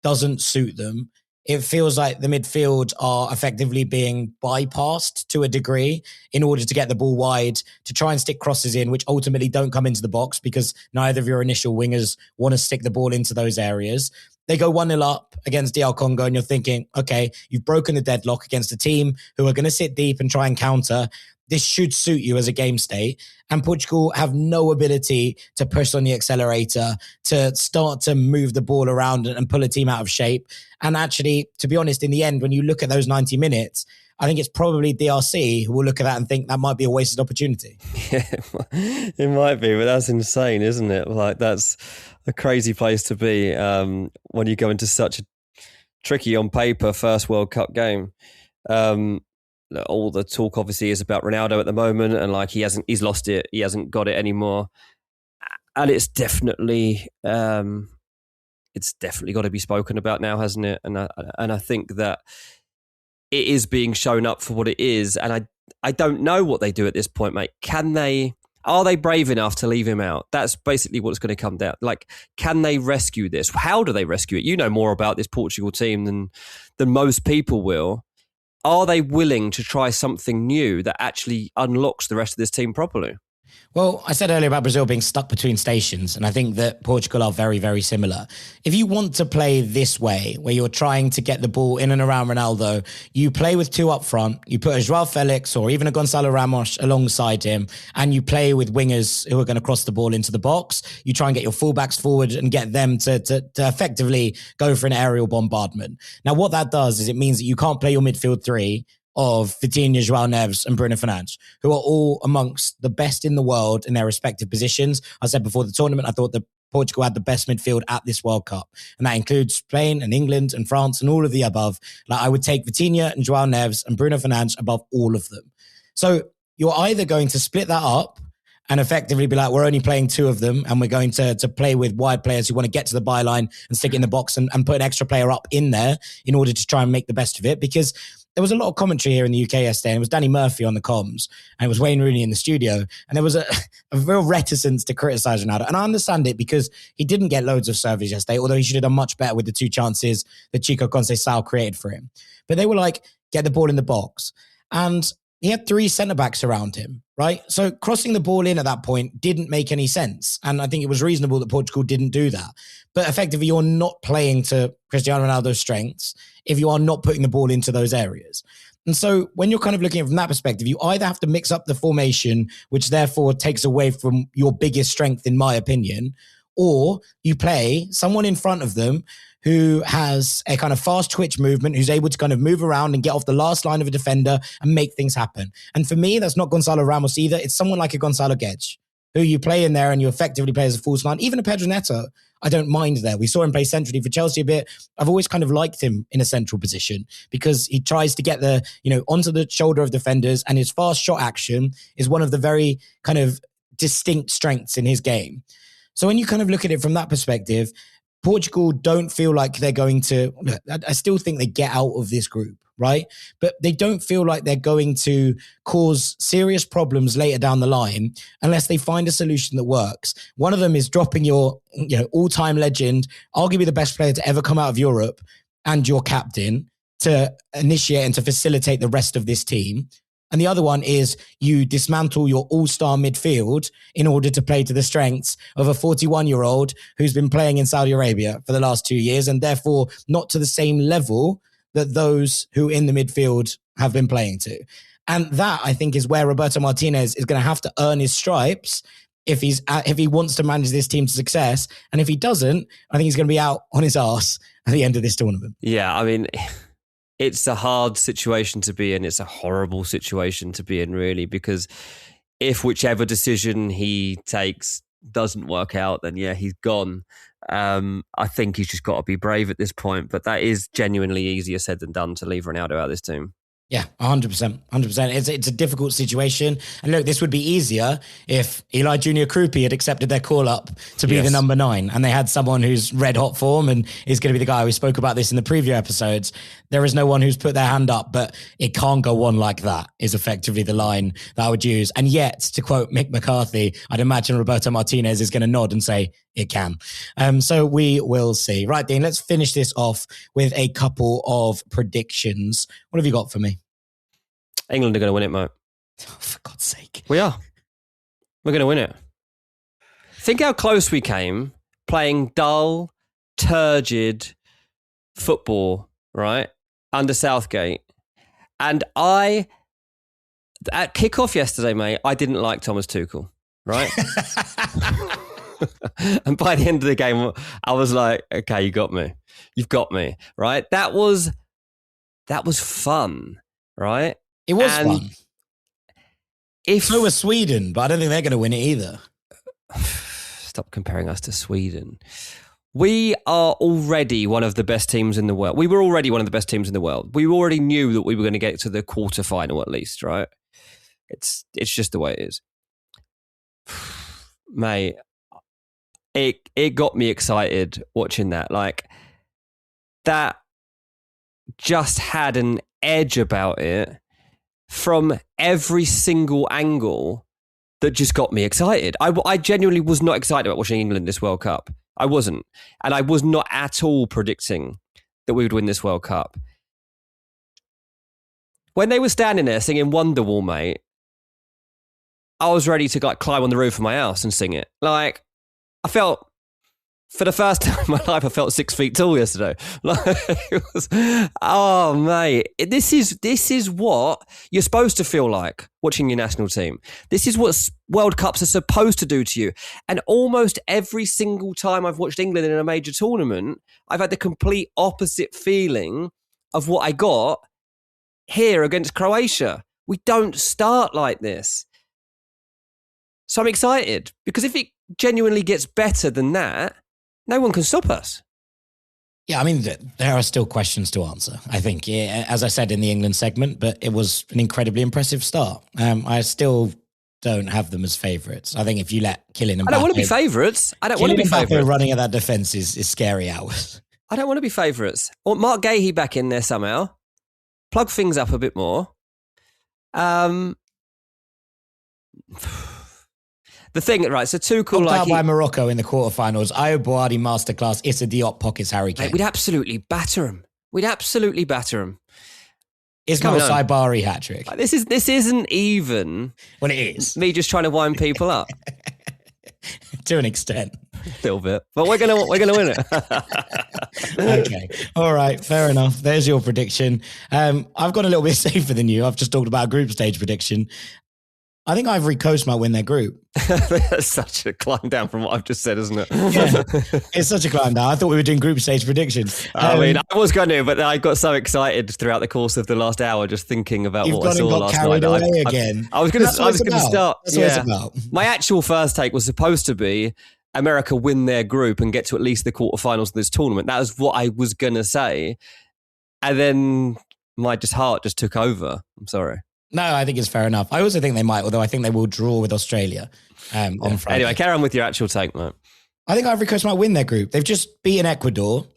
doesn't suit them. It feels like the midfield are effectively being bypassed to a degree in order to get the ball wide, to try and stick crosses in, which ultimately don't come into the box because neither of your initial wingers want to stick the ball into those areas. They go 1-0 up against DR Congo and you're thinking, okay, you've broken the deadlock against a team who are going to sit deep and try and counter. This should suit you as a game state. And Portugal have no ability to push on the accelerator, to start to move the ball around and pull a team out of shape. And actually, to be honest, in the end, when you look at those 90 minutes, I think it's probably DRC who will look at that and think that might be a wasted opportunity. Yeah, it might be, but that's insane, isn't it? Like, that's a crazy place to be when you go into such a tricky on paper first World Cup game. All the talk obviously is about Ronaldo at the moment, and like he's lost it, he hasn't got it anymore, and it's definitely got to be spoken about now, hasn't it? And I think that it is being shown up for what it is, and I don't know what they do at this point, mate. Are they brave enough to leave him out? That's basically what it's going to come down. Like, can they rescue this? How do they rescue it? You know more about this Portugal team than most people will. Are they willing to try something new that actually unlocks the rest of this team properly? Well, I said earlier about Brazil being stuck between stations, and I think that Portugal are very, very similar. If you want to play this way, where you're trying to get the ball in and around Ronaldo, you play with two up front, you put a João Felix or even a Gonçalo Ramos alongside him, and you play with wingers who are going to cross the ball into the box. You try and get your fullbacks forward and get them to effectively go for an aerial bombardment. Now, what that does is it means that you can't play your midfield three of Vitinha, João Neves and Bruno Fernandes, who are all amongst the best in the world in their respective positions. I said before the tournament, I thought that Portugal had the best midfield at this World Cup. And that includes Spain and England and France and all of the above. Like, I would take Vitinha and João Neves and Bruno Fernandes above all of them. So you're either going to split that up and effectively be like, we're only playing two of them and we're going to play with wide players who want to get to the byline and stick it in the box and put an extra player up in there in order to try and make the best of it. Because there was a lot of commentary here in the UK yesterday, and it was Danny Murphy on the comms, and it was Wayne Rooney in the studio, and there was a real reticence to criticise Ronaldo. And I understand it because he didn't get loads of serves yesterday, although he should have done much better with the two chances that Chico Conceição created for him. But they were like, get the ball in the box. And he had three centre-backs around him, right? So crossing the ball in at that point didn't make any sense. And I think it was reasonable that Portugal didn't do that. But effectively, you're not playing to Cristiano Ronaldo's strengths if you are not putting the ball into those areas. And so when you're kind of looking at it from that perspective, you either have to mix up the formation, which therefore takes away from your biggest strength, in my opinion, or you play someone in front of them who has a kind of fast twitch movement, who's able to kind of move around and get off the last line of a defender and make things happen. And for me, that's not Gonçalo Ramos either. It's someone like a Gonçalo Guedes, who you play in there and you effectively play as a false nine. Even a Pedro Neto, I don't mind there. We saw him play centrally for Chelsea a bit. I've always kind of liked him in a central position because he tries to get onto the shoulder of defenders, and his fast shot action is one of the very kind of distinct strengths in his game. So when you kind of look at it from that perspective, Portugal don't feel like they're going to, I still think they get out of this group, right? But they don't feel like they're going to cause serious problems later down the line unless they find a solution that works. One of them is dropping your all-time legend, arguably the best player to ever come out of Europe, and your captain to initiate and to facilitate the rest of this team. And the other one is you dismantle your all-star midfield in order to play to the strengths of a 41-year-old who's been playing in Saudi Arabia for the last 2 years and therefore not to the same level that those who in the midfield have been playing to. And that, I think, is where Roberto Martinez is going to have to earn his stripes if he wants to manage this team to success. And if he doesn't, I think he's going to be out on his arse at the end of this tournament. Yeah, I mean, it's a hard situation to be in. It's a horrible situation to be in, really, because if whichever decision he takes doesn't work out, then yeah, he's gone. I think he's just got to be brave at this point, but that is genuinely easier said than done to leave Ronaldo out of this team. Yeah, 100%. 100%. It's a difficult situation. And look, this would be easier if Eli Junior Krupi had accepted their call up to be the number 9 and they had someone who's red hot form and is going to be the guy. We spoke about this in the preview episodes. There is no one who's put their hand up, but it can't go on like that is effectively the line that I would use. And yet, to quote Mick McCarthy, I'd imagine Roberto Martinez is going to nod and say, it can. So we will see. Right, Dean, let's finish this off with a couple of predictions. What have you got for me? England are going to win it, mate. Oh, for God's sake. We are. We're going to win it. Think how close we came playing dull, turgid football, right? Under Southgate. And at kickoff yesterday, mate, I didn't like Thomas Tuchel, right? And by the end of the game, I was like, okay, you got me. You've got me, right? That was fun, right? It was fun. So was Sweden, but I don't think they're going to win it either. Stop comparing us to Sweden. We are already one of the best teams in the world. We were already one of the best teams in the world. We already knew that we were going to get to the quarterfinal at least, right? It's just the way it is. Mate, it got me excited watching that. Like, that just had an edge about it from every single angle that just got me excited. I genuinely was not excited about watching England this World Cup. I wasn't. And I was not at all predicting that we would win this World Cup. When they were standing there singing Wonderwall, mate, I was ready to climb on the roof of my house and sing it. Like, I felt, for the first time in my life, I felt 6 feet tall yesterday. Like, it was, oh, mate, this is what you're supposed to feel like watching your national team. This is what World Cups are supposed to do to you. And almost every single time I've watched England in a major tournament, I've had the complete opposite feeling of what I got here against Croatia. We don't start like this. So I'm excited, because if it genuinely gets better than that, no one can stop us. Yeah, I mean, there are still questions to answer, I think, as I said in the England segment, but it was an incredibly impressive start. I still don't have them as favourites. I think if you let Kylian Mbappe... I don't want to be favourites. I don't want to be favourites. Running at that defence is scary hours. I don't want to be favourites. I want Mark Gahey back in there somehow. Plug things up a bit more. The thing, right, so Tuchel... Knocked out by Morocco in the quarterfinals. Ayo Boadi masterclass. Issa Diop pockets Harry Kane. Mate, we'd absolutely batter him. Ismail Saibari hat-trick. This isn't even... Well, it is. Me just trying to wind people up. To an extent. A little bit. But we're gonna win it. Okay. All right. Fair enough. There's your prediction. I've gone a little bit safer than you. I've just talked about a group stage prediction. I think Ivory Coast might win their group. That's such a climb down from what I've just said, isn't it? Yeah, it's such a climb down. I thought we were doing group stage predictions. I mean, I was going to, but I got so excited throughout the course of the last hour just thinking about what I saw last night. Again. I was going to start. That's what it's about. My actual first take was supposed to be America win their group and get to at least the quarterfinals of this tournament. That was what I was going to say. And then my heart just took over. I'm sorry. No, I think it's fair enough. I also think they might, although I think they will draw with Australia on Friday. Anyway, carry on with your actual take, mate. I think Ivory Coast might win their group. They've just beaten Ecuador.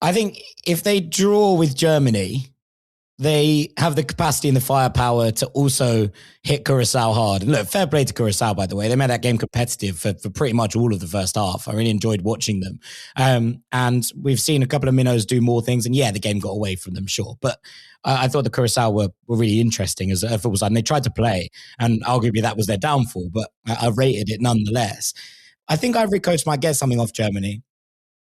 I think if they draw with Germany, they have the capacity and the firepower to also hit Curacao hard. And look, fair play to Curacao, by the way. They made that game competitive for pretty much all of the first half. I really enjoyed watching them. And we've seen a couple of minnows do more things. And yeah, the game got away from them, sure. But I thought the Curacao were really interesting as a football side. And they tried to play. And arguably that was their downfall. But I rated it nonetheless. I think Ivory Coast might get something off Germany.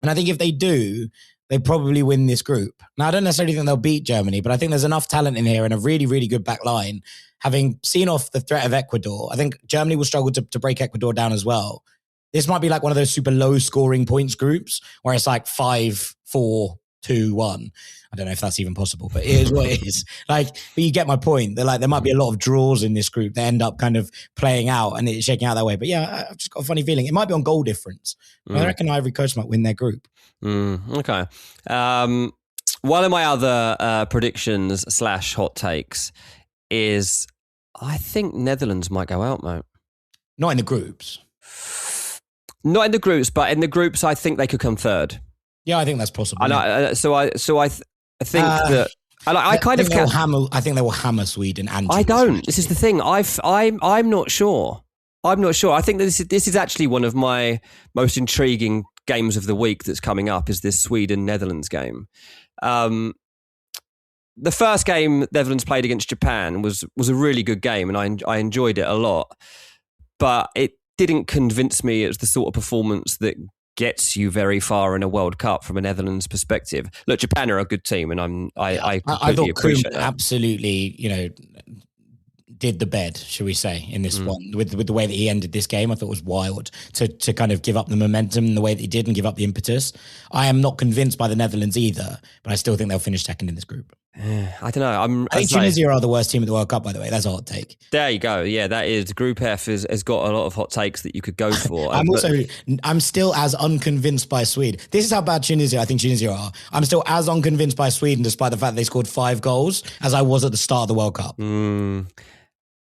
And I think if they do, they probably win this group. Now, I don't necessarily think they'll beat Germany, but I think there's enough talent in here and a really, really good back line. Having seen off the threat of Ecuador, I think Germany will struggle to break Ecuador down as well. This might be like one of those super low scoring points groups where it's like 5-4-2-1. I don't know if that's even possible, but it is what it is. But you get my point. They're like, there might be a lot of draws in this group that end up kind of playing out and it's shaking out that way. But yeah, I've just got a funny feeling. It might be on goal difference. I reckon Ivory Coast might win their group. Okay. One of my other predictions / hot takes is I think Netherlands might go out, mate. Not in the groups. Not in the groups, but in the groups, I think they could come third. Yeah, I think that's possible. And I think that I think they will hammer Sweden. And I don't. This is the thing. I'm not sure. I'm not sure. I think that this is actually one of my most intriguing games of the week that's coming up, is this Sweden-Netherlands game. The first game Netherlands played against Japan was a really good game, and I enjoyed it a lot. But it didn't convince me as the sort of performance that gets you very far in a World Cup from a Netherlands perspective. Look, Japan are a good team, and I completely appreciate that. Absolutely, did the bed, shall we say, in this one with the way that he ended this game. I thought it was wild to kind of give up the momentum in the way that he did and give up the impetus. I am not convinced by the Netherlands either, but I still think they'll finish second in this group. I don't know. I think Tunisia are the worst team at the World Cup, by the way. That's a hot take. There you go. Yeah, that is. Group F has got a lot of hot takes that you could go for. I'm still as unconvinced by Sweden. This is how bad Tunisia, I think Tunisia are. I'm still as unconvinced by Sweden, despite the fact they scored 5 goals, as I was at the start of the World Cup.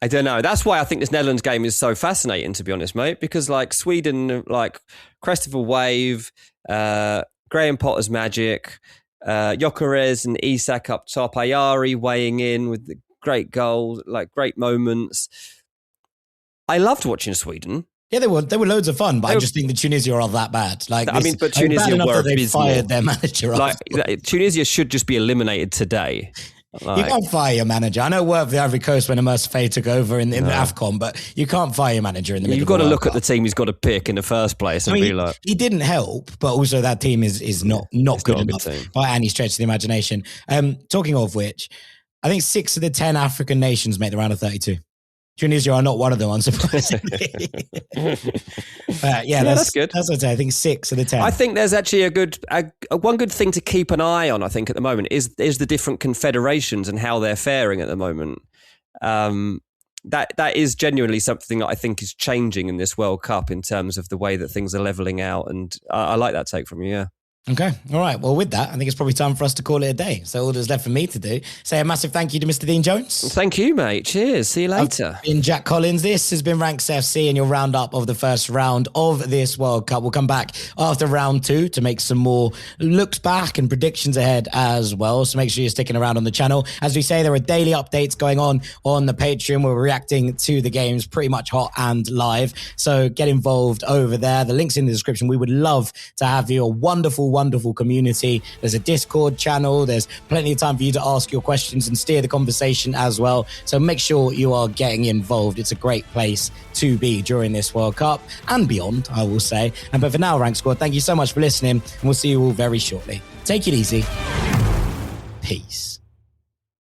I don't know. That's why I think this Netherlands game is so fascinating, to be honest, mate. Because like Sweden, like crest of a wave, Graham Potter's magic, Gyökeres and Isak up top, Ayari weighing in with the great goals, like great moments. I loved watching Sweden. Yeah, they were loads of fun, but I just think that Tunisia are that bad. But Tunisia were abysmal. They fired their manager. Tunisia should just be eliminated today. You can't fire your manager. I know it worked for the Ivory Coast when Immerse Faye took over in the AFCON, but you can't fire your manager in the middle. You've got to look at the team he's got to pick in the first place and be like... He didn't help, but also that team is not good enough by any stretch of the imagination. Talking of which, I think 6 of the 10 African nations make the round of 32. Tunisia are not one of them, unsurprisingly. That's good. That's what I say. I think 6 of the 10. I think there's actually one good thing to keep an eye on, I think, at the moment is the different confederations and how they're faring at the moment. That is genuinely something that I think is changing in this World Cup in terms of the way that things are levelling out. And I like that take from you, yeah. Okay. All right. Well, with that, I think it's probably time for us to call it a day. So all that's left for me to do, say a massive thank you to Mr. Dean Jones. Thank you, mate. Cheers. See you later. In Jack Collins, this has been Ranks FC and your roundup of the first round of this World Cup. We'll come back after round 2 to make some more looks back and predictions ahead as well. So make sure you're sticking around on the channel. As we say, there are daily updates going on the Patreon. We're reacting to the games pretty much hot and live. So get involved over there. The link's in the description. We would love to have you, a wonderful, wonderful community. There's a Discord channel. There's plenty of time for you to ask your questions and steer the conversation as well. So make sure you are getting involved. It's a great place to be during this World Cup and beyond, I will say. But for now, Rank Squad, thank you so much for listening, and we'll see you all very shortly. Take it easy. Peace.